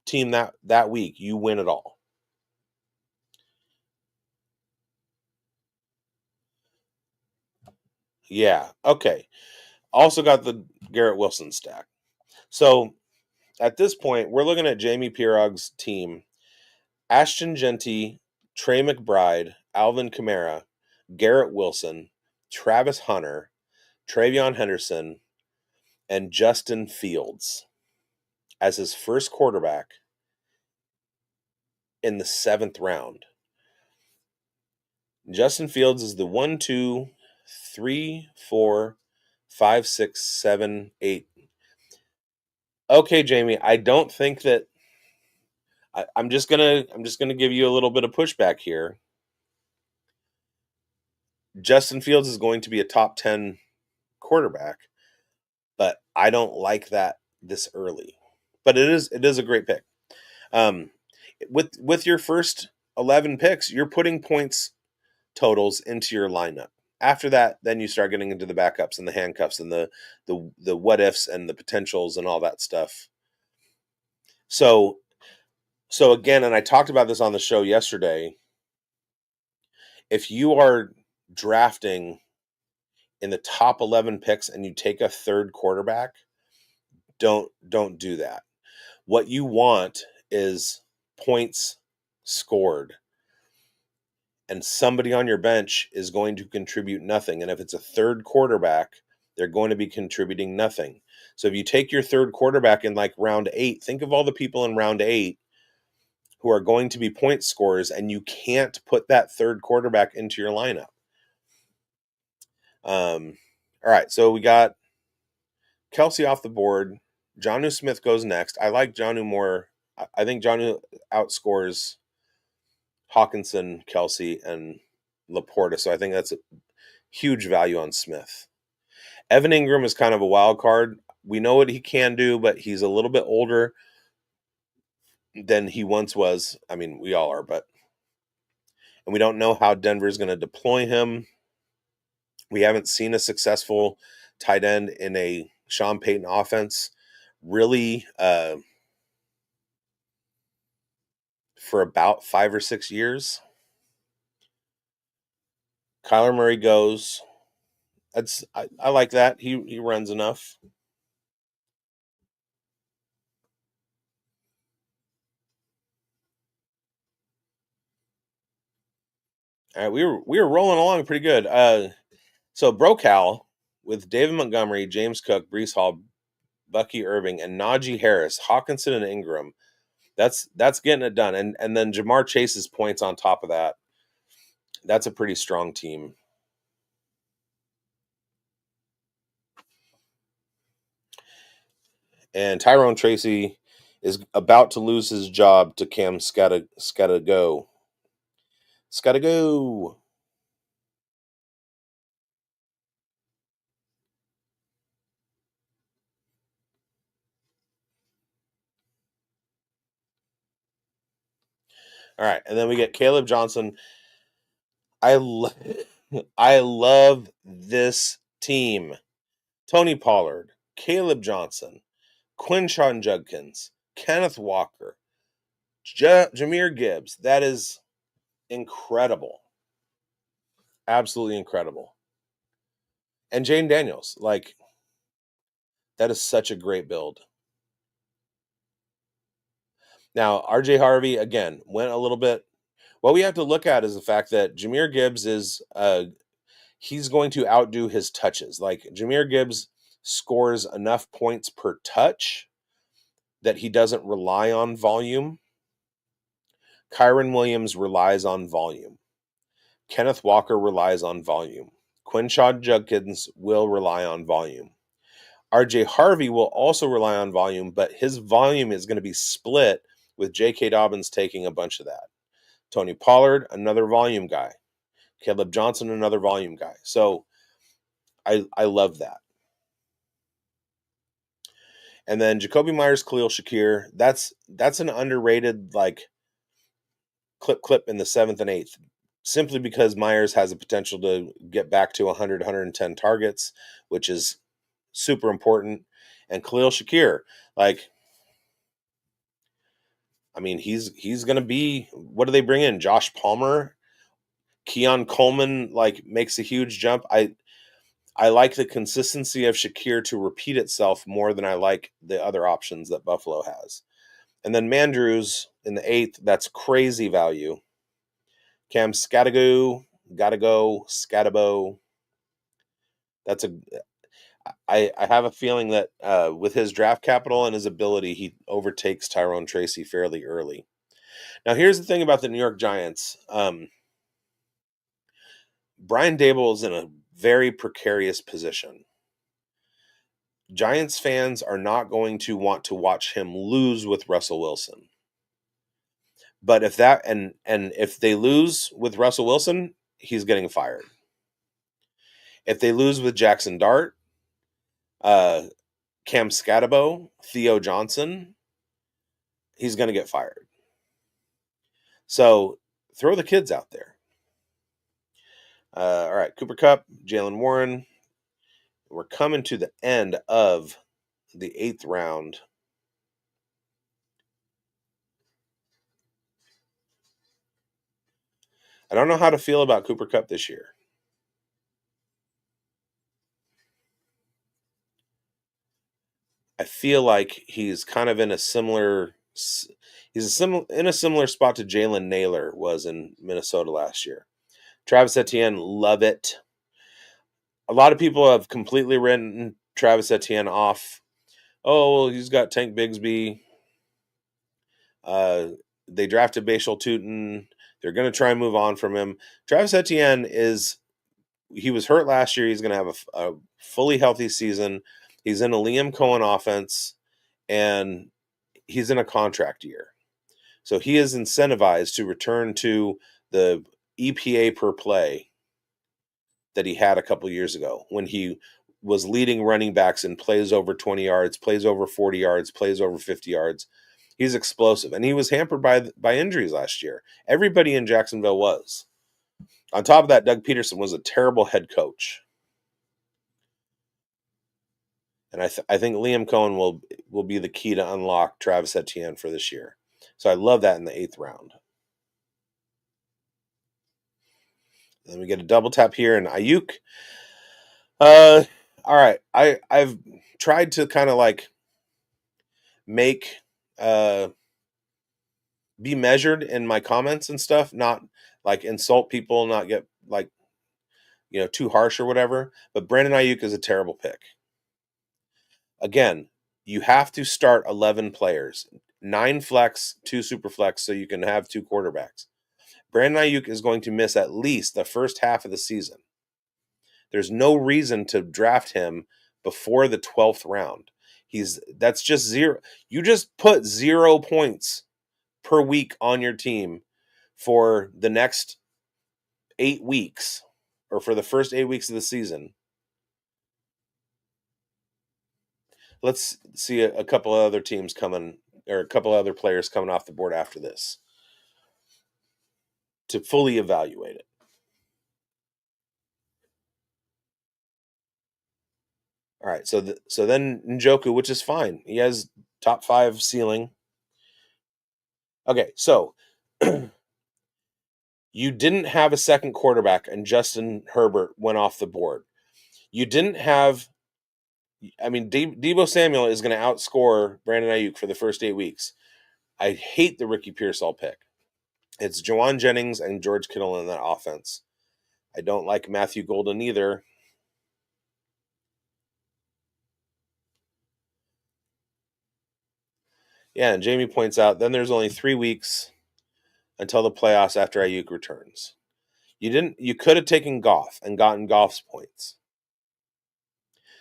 team that week, you win it all. Yeah, okay. Also got the Garrett Wilson stack. So at this point, we're looking at Jamie Pirog's team. Ashton Genty, Trey McBride, Alvin Kamara, Garrett Wilson, Travis Hunter, Travion Henderson, and Justin Fields as his first quarterback in the 7th round. Justin Fields is the 1, 2, 3, 4, 5, 6, 7, 8. Okay, Jamie, I don't think that I'm just gonna give you a little bit of pushback here. Justin Fields is going to be a top 10 quarterback, but I don't like that this early. But it is a great pick. With your first 11 picks, you're putting points totals into your lineup. After that, then you start getting into the backups and the handcuffs and the what ifs and the potentials and all that stuff. So again, and I talked about this on the show yesterday, if you are drafting in the top 11 picks and you take a third quarterback, don't do that. What you want is points scored. And somebody on your bench is going to contribute nothing. And if it's a third quarterback, they're going to be contributing nothing. So if you take your third quarterback in like round 8, think of all the people in round 8 who are going to be point scorers, and you can't put that third quarterback into your lineup. All right, so we got Kelce off the board. Jonnu Smith goes next. I like Jonnu more. I think Jonnu outscores Hawkinson, Kelce, and Laporta. So I think that's a huge value on Smith. Evan Ingram is kind of a wild card. We know what he can do, but he's a little bit older than he once was. I mean, we all are, and we don't know how Denver's going to deploy him. We haven't seen a successful tight end in a Sean Payton offense really for about 5 or 6 years. Kyler Murray goes. I like that. He runs enough. All right, we were rolling along pretty good. So Brocal with David Montgomery, James Cook, Breece Hall, Bucky Irving, and Najee Harris, Hawkinson and Ingram. That's getting it done. And then Jamar Chase's points on top of that. That's a pretty strong team. And Tyrone Tracy is about to lose his job to Cam Scattergo. Scattergo. All right, and then we get Caleb Johnson. I love this team. Tony Pollard, Caleb Johnson, Quinshon Judkins, Kenneth Walker, Jahmyr Gibbs. That is incredible. Absolutely incredible. And Jane Daniels. Like, that is such a great build. Now, RJ Harvey, again, went a little bit. What we have to look at is the fact that Jahmyr Gibbs is, he's going to outdo his touches. Like, Jahmyr Gibbs scores enough points per touch that he doesn't rely on volume. Kyron Williams relies on volume. Kenneth Walker relies on volume. Quinshon Judkins will rely on volume. RJ Harvey will also rely on volume, but his volume is going to be split with J.K. Dobbins taking a bunch of that. Tony Pollard, another volume guy. Caleb Johnson, another volume guy. So I love that. And then Jacoby Myers, Khalil Shakir, that's an underrated like clip in the 7th and 8th, simply because Myers has the potential to get back to 100, 110 targets, which is super important. And Khalil Shakir, like, I mean, he's going to be, what do they bring in? Josh Palmer, Keon Coleman, like, makes a huge jump. I like the consistency of Shakir to repeat itself more than I like the other options that Buffalo has. And then Mandrews in the 8th, that's crazy value. Cam Scattergo, Scatabo. That's I have a feeling that with his draft capital and his ability, he overtakes Tyrone Tracy fairly early. Now, here's the thing about the New York Giants. Brian Daboll is in a very precarious position. Giants fans are not going to want to watch him lose with Russell Wilson. But if that and if they lose with Russell Wilson, he's getting fired. If they lose with Jackson Dart, Cam Scatabo, Theo Johnson, he's going to get fired. So throw the kids out there. All right, Cooper Kupp, Jalen Warren. We're coming to the end of the 8th round. I don't know how to feel about Cooper Kupp this year. I feel like he's kind of in a similar spot to Jalen Naylor was in Minnesota last year. Travis Etienne, love it. A lot of people have completely written Travis Etienne off. Oh, well, he's got Tank Bigsby. They drafted Bashal Tutin. They're going to try and move on from him. Travis Etienne he was hurt last year. He's going to have a fully healthy season. He's in a Liam Cohen offense, and he's in a contract year. So he is incentivized to return to the EPA per play that he had a couple years ago when he was leading running backs in plays over 20 yards, plays over 40 yards, plays over 50 yards. He's explosive, and he was hampered by injuries last year. Everybody in Jacksonville was. On top of that, Doug Peterson was a terrible head coach. And I think Liam Cohen will be the key to unlock Travis Etienne for this year. So I love that in the 8th round. Then we get a double tap here in Ayuk. All right. I've tried to kind of like make be measured in my comments and stuff, not like insult people, not get like too harsh or whatever. But Brandon Ayuk is a terrible pick. Again, you have to start 11 players, 9 flex, 2 super flex, so you can have 2 quarterbacks. Brandon Ayuk is going to miss at least the first half of the season. There's no reason to draft him before the 12th round. That's just zero. You just put 0 points per week on your team for the next 8 weeks, or for the first 8 weeks of the season. Let's see a couple of other teams coming, or a couple of other players coming off the board after this to fully evaluate it. All right, so then Njoku, which is fine. He has top 5 ceiling. Okay, so you didn't have a second quarterback, and Justin Herbert went off the board. You didn't have, I mean, Deebo Samuel is going to outscore Brandon Ayuk for the first 8 weeks. I hate the Ricky Pearsall pick. It's Jawan Jennings and George Kittle in that offense. I don't like Matthew Golden either. Yeah, and Jamie points out, then there's only 3 weeks until the playoffs after Ayuk returns. You could have taken Goff and gotten Goff's points.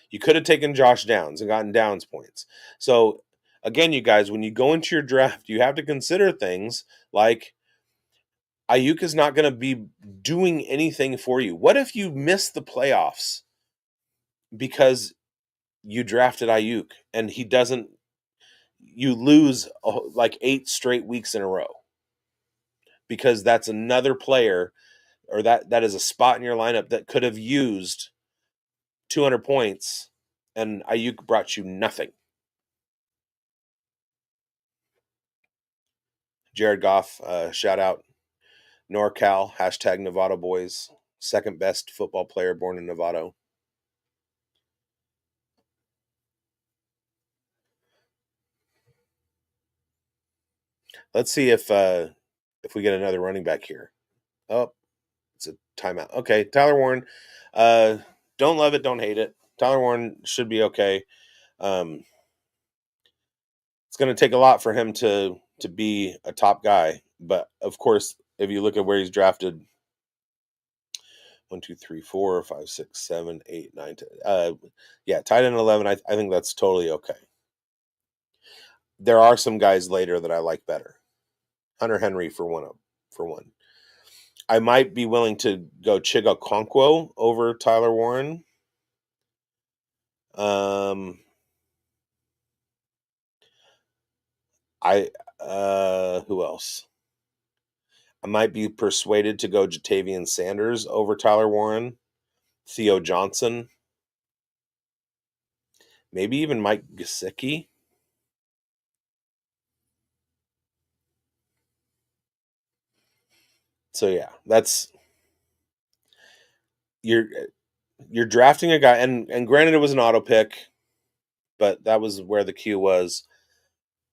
You could have taken Josh Downs and gotten Downs points. So again, you guys, when you go into your draft, you have to consider things like Ayuk is not going to be doing anything for you. What if you miss the playoffs because you drafted Ayuk and he doesn't, you lose like 8 straight weeks in a row because that's another player, or that is a spot in your lineup that could have used 200 points and Ayuk brought you nothing. Jared Goff, shout out NorCal, hashtag Nevada boys, second best football player born in Nevada. Let's see if we get another running back here. Oh, it's a timeout. Okay, Tyler Warren. Don't love it, don't hate it. Tyler Warren should be okay. It's going to take a lot for him to be a top guy, but of course, if you look at where he's drafted, 1, 2, 3, 4, 5, 6, 7, 8, 9, 10. Yeah, tight end 11. I think that's totally okay. There are some guys later that I like better. Hunter Henry for one. I might be willing to go Chiga Okonkwo over Tyler Warren. Who else? I might be persuaded to go Jatavian Sanders over Tyler Warren. Theo Johnson. Maybe even Mike Gesicki. So yeah, that's you're drafting a guy, and granted it was an auto pick, but that was where the cue was.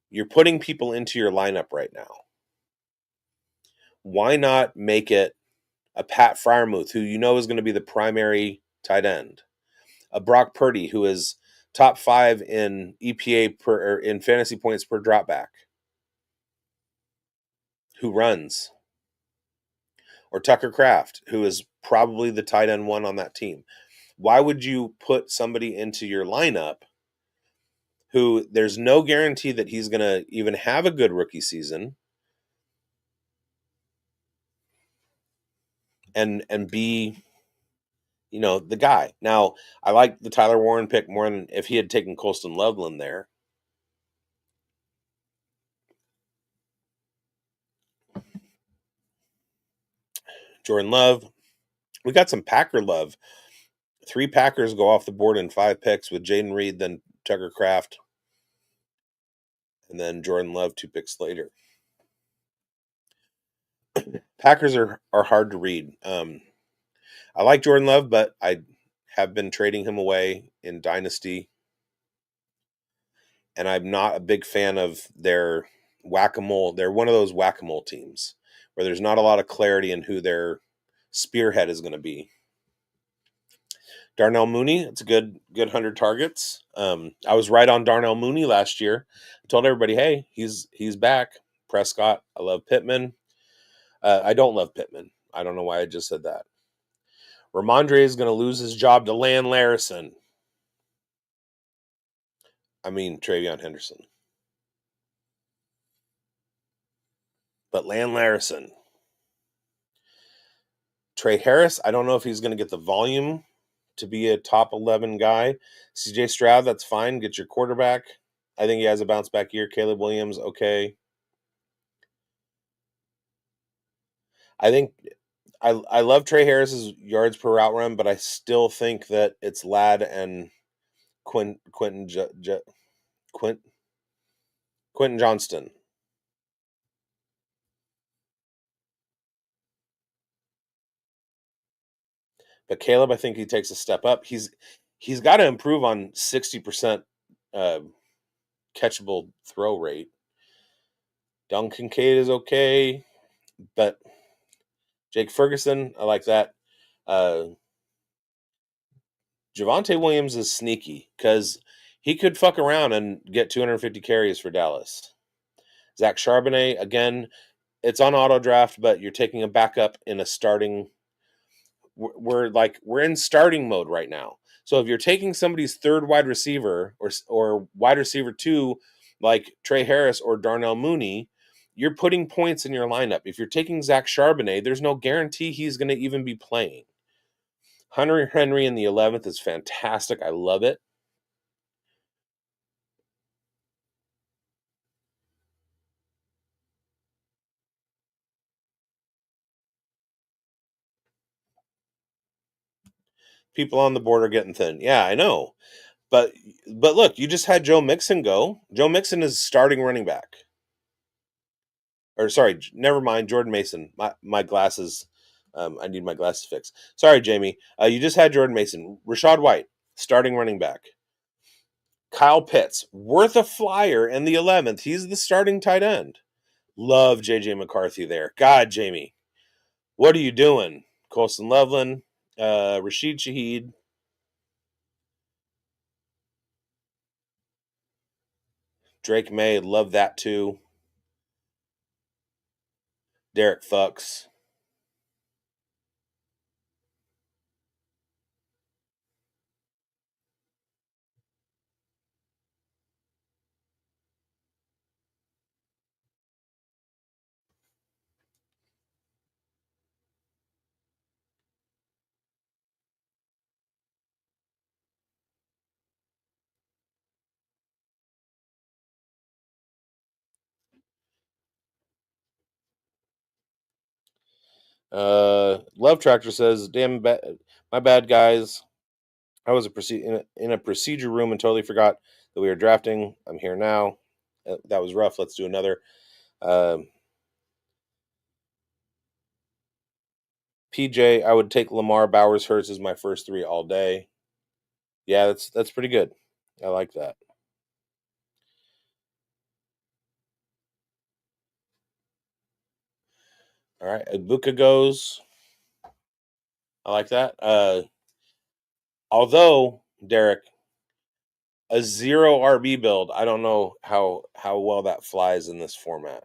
You're putting people into your lineup right now. Why not make it a Pat Freiermuth, who you know is going to be the primary tight end, a Brock Purdy, who is top 5 in EPA per, or in fantasy points per dropback, who runs, or Tucker Kraft, who is probably the tight end 1 on that team. Why would you put somebody into your lineup who there's no guarantee that he's going to even have a good rookie season and be, the guy? Now, I like the Tyler Warren pick more than if he had taken Colston Loveland there. Jordan Love. We got some Packer love. 3 Packers go off the board in 5 picks with Jaden Reed, then Tucker Kraft, and then Jordan Love 2 picks later. Packers are hard to read. I like Jordan Love, but I have been trading him away in Dynasty. And I'm not a big fan of their whack-a-mole. They're one of those whack-a-mole teams where there's not a lot of clarity in who their spearhead is going to be. Darnell Mooney, it's a good 100 targets. I was right on Darnell Mooney last year. I told everybody, hey, he's back. Prescott, I love Pittman. I don't love Pittman. I don't know why I just said that. Ramondre is going to lose his job to Lan Larison. I mean, Travion Henderson. But Lan Larison. Trey Harris, I don't know if he's going to get the volume to be a top 11 guy. CJ Stroud, that's fine. Get your quarterback. I think he has a bounce back year. Caleb Williams, okay. I think I love Trey Harris's yards per route run, but I still think that it's Ladd and Quentin Johnston. But Caleb, I think he takes a step up. He's got to improve on 60% catchable throw rate. Duncan Kincaid is okay, but Jake Ferguson, I like that. Javonte Williams is sneaky because he could fuck around and get 250 carries for Dallas. Zach Charbonnet, again, it's on auto draft, but you're taking a backup in a starting we're in starting mode right now. So if you're taking somebody's third wide receiver or wide receiver 2, like Trey Harris or Darnell Mooney, you're putting points in your lineup. If you're taking Zach Charbonnet, there's no guarantee he's going to even be playing. Hunter Henry in the 11th is fantastic. I love it. People on the board are getting thin. Yeah, I know. But look, you just had Joe Mixon go. Joe Mixon is starting running back. Or sorry, never mind. Jordan Mason. My glasses. I need my glasses fixed. Sorry, Jamie. You just had Jordan Mason. Rachaad White, starting running back. Kyle Pitts, worth a flyer in the 11th. He's the starting tight end. Love JJ McCarthy there. God, Jamie, what are you doing? Colson Loveland, Rashid Shaheed, Drake May, love that too. Derek Fucks. Love Tractor says, "Damn, my bad, guys. I was in a procedure room and totally forgot that we were drafting. I'm here now. That was rough. Let's do another." PJ, I would take Lamar, Bowers, Hurts as my first 3 all day. Yeah, that's pretty good. I like that. All right, Ibuka goes. I like that. Although Derek, a 0 RB build, I don't know how well that flies in this format.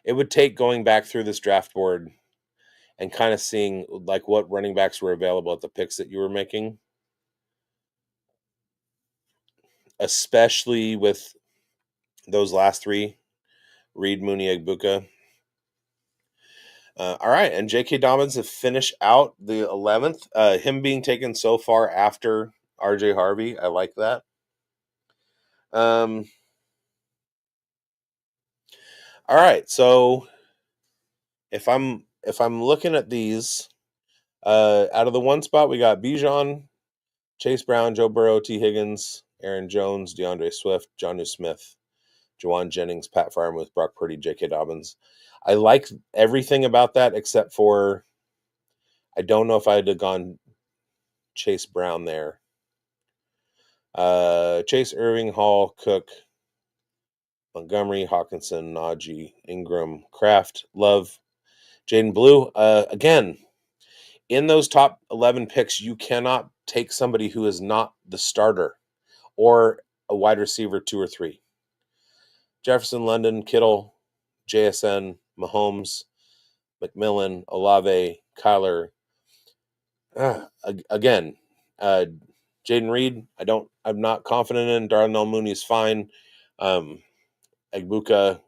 It would take going back through this draft board and kind of seeing like what running backs were available at the picks that you were making, especially with those last 3, Reed, Mooney, Ibuka. All right, and J.K. Dobbins have finished out the 11th. Him being taken so far after R.J. Harvey, I like that. All right, so if I'm looking at these, out of the 1 spot, we got Bijan, Chase Brown, Joe Burrow, T. Higgins, Aaron Jones, DeAndre Swift, Jonnu Smith, Jawan Jennings, Pat Freiermuth, Brock Purdy, J.K. Dobbins. I like everything about that except for I don't know if I had gone Chase Brown there. Chase, Irving, Hall, Cook, Montgomery, Hawkinson, Najee, Ingram, Kraft, Love, Jaden Blue. Again, in those top 11 picks, you cannot take somebody who is not the starter or a wide receiver 2 or 3. Jefferson, London, Kittle, JSN, Mahomes, McMillan, Olave, Kyler. Again, Jaden Reed, I'm not confident in. Darnell Mooney is fine. Egbuka,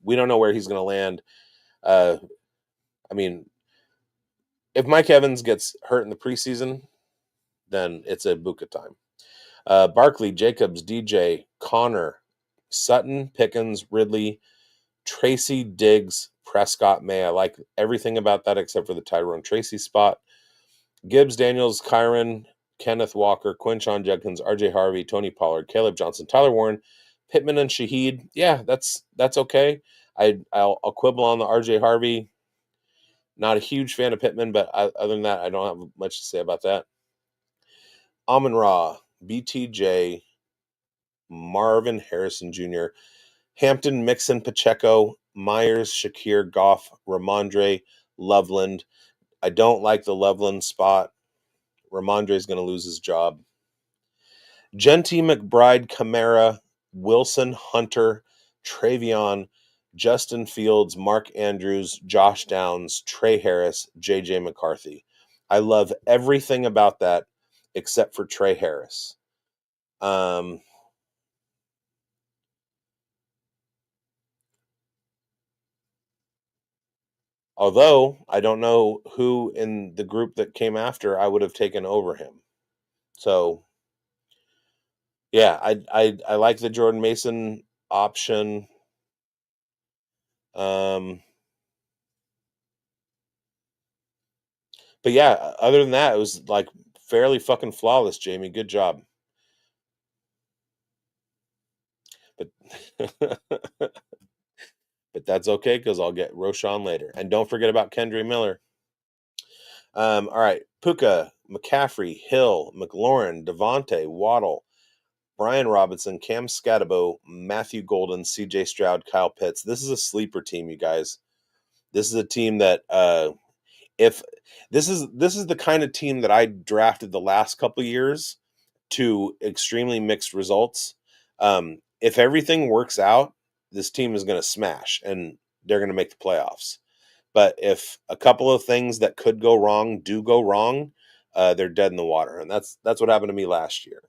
we don't know where he's going to land. I mean, if Mike Evans gets hurt in the preseason, then it's Egbuka time. Barkley, Jacobs, DJ, Connor, Sutton, Pickens, Ridley, Tracy, Diggs, Prescott, May. I like everything about that except for the Tyrone Tracy spot. Gibbs, Daniels, Kyron, Kenneth Walker, Quinshon Judkins, RJ Harvey, Tony Pollard, Caleb Johnson, Tyler Warren, Pittman, and Shaheed. Yeah, that's okay. I'll quibble on the RJ Harvey. Not a huge fan of Pittman, but other than that, I don't have much to say about that. Amon Ra, BTJ, Marvin Harrison Jr., Hampton, Mixon, Pacheco, Myers, Shakir, Goff, Ramondre, Loveland. I don't like the Loveland spot. Ramondre is going to lose his job. Genty, McBride, Kamara, Wilson, Hunter, Travion, Justin Fields, Mark Andrews, Josh Downs, Trey Harris, JJ McCarthy. I love everything about that except for Trey Harris. Although I don't know who in the group that came after I would have taken over him. So yeah, I like the Jordan Mason option. But yeah, other than that, it was like fairly fucking flawless, Jamie. Good job. But but that's okay because I'll get Roshan later. And don't forget about Kendra Miller. All right. Puka, McCaffrey, Hill, McLaurin, Devontae, Waddle, Brian Robinson, Cam Scatabo, Matthew Golden, CJ Stroud, Kyle Pitts. This is a sleeper team, you guys. This is a team that if this is the kind of team that I drafted the last couple years to extremely mixed results. If everything works out, this team is going to smash and they're going to make the playoffs. But if a couple of things that could go wrong do go wrong, they're dead in the water, and that's what happened to me last year.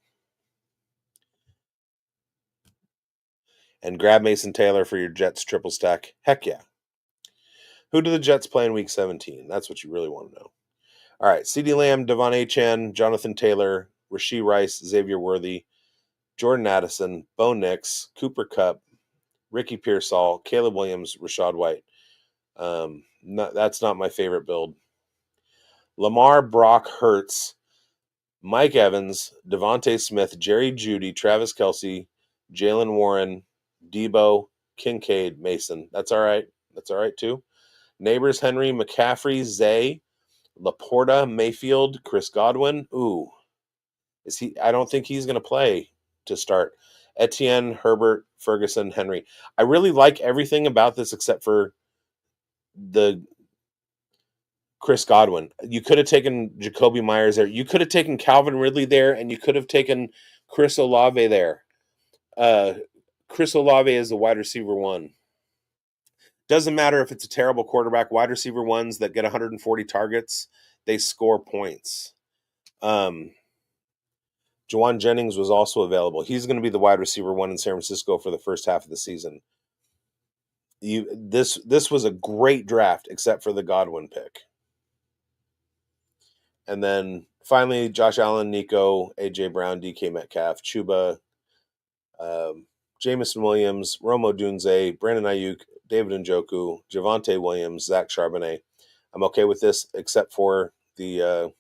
And grab Mason Taylor for your Jets triple stack. Heck yeah. Who do the Jets play in Week 17? That's what you really want to know. All right, CeeDee Lamb, Devon Achane, Jonathan Taylor, Rashee Rice, Xavier Worthy, Jordan Addison, Bo Nix, Cooper Kupp, Ricky Pearsall, Caleb Williams, Rachaad White. That's not my favorite build. Lamar, Brock, Hurts, Mike Evans, Devontae Smith, Jerry Jeudy, Travis Kelce, Jalen Warren, Debo, Kincaid, Mason. That's all right. That's all right too. Neighbors, Henry, McCaffrey, Zay, Laporta, Mayfield, Chris Godwin. Ooh, is he? I don't think he's going to play to start. Etienne, Herbert, Ferguson, Henry. I really like everything about this except for the Chris Godwin. You could have taken Jacoby Myers there. You could have taken Calvin Ridley there, and you could have taken Chris Olave there. Chris Olave is the wide receiver one. Doesn't matter if it's a terrible quarterback. Wide receiver ones that get 140 targets, they score points. Jawan Jennings was also available. He's going to be the wide receiver one in San Francisco for the first half of the season. This was a great draft, except for the Godwin pick. And then finally, Josh Allen, Nico, A.J. Brown, DK Metcalf, Chuba, Jameson Williams, Romo Dunze, Brandon Ayuk, David Njoku, Javonte Williams, Zach Charbonnet. I'm okay with this, except for the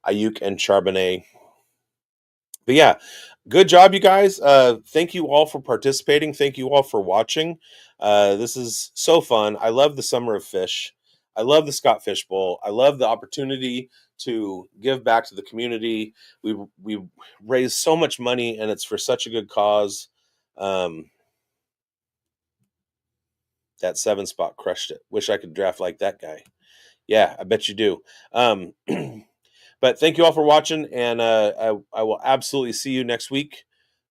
Ayuk and Charbonnet. But yeah, good job, you guys. Thank you all for participating. Thank you all for watching. This is so fun. I love the Summer of Fish. I love the Scott Fish Bowl. I love the opportunity to give back to the community. We raise so much money, and it's for such a good cause. That 7 spot crushed it. Wish I could draft like that guy. Yeah, I bet you do. But thank you all for watching, and I will absolutely see you next week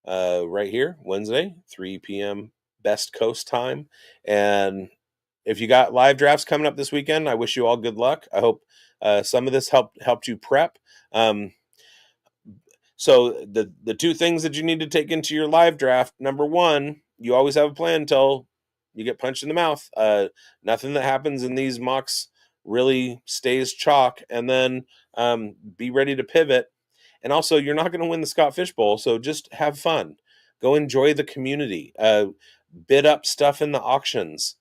right here, Wednesday, 3 p.m. Best Coast time. And if you got live drafts coming up this weekend, I wish you all good luck. I hope some of this helped you prep. So the two things that you need to take into your live draft, number one, you always have a plan until you get punched in the mouth. Nothing that happens in these mocks really stays chalk. And then be ready to pivot. And also, you're not going to win the Scott Fish Bowl, so just have fun. Go enjoy the community. Bid up stuff in the auctions.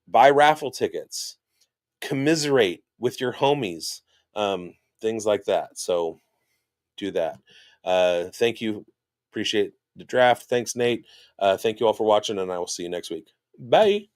Buy raffle tickets. Commiserate with your homies. Things like that. So do that. Thank you. Appreciate the draft. Thanks, Nate. Thank you all for watching, and I will see you next week. Bye.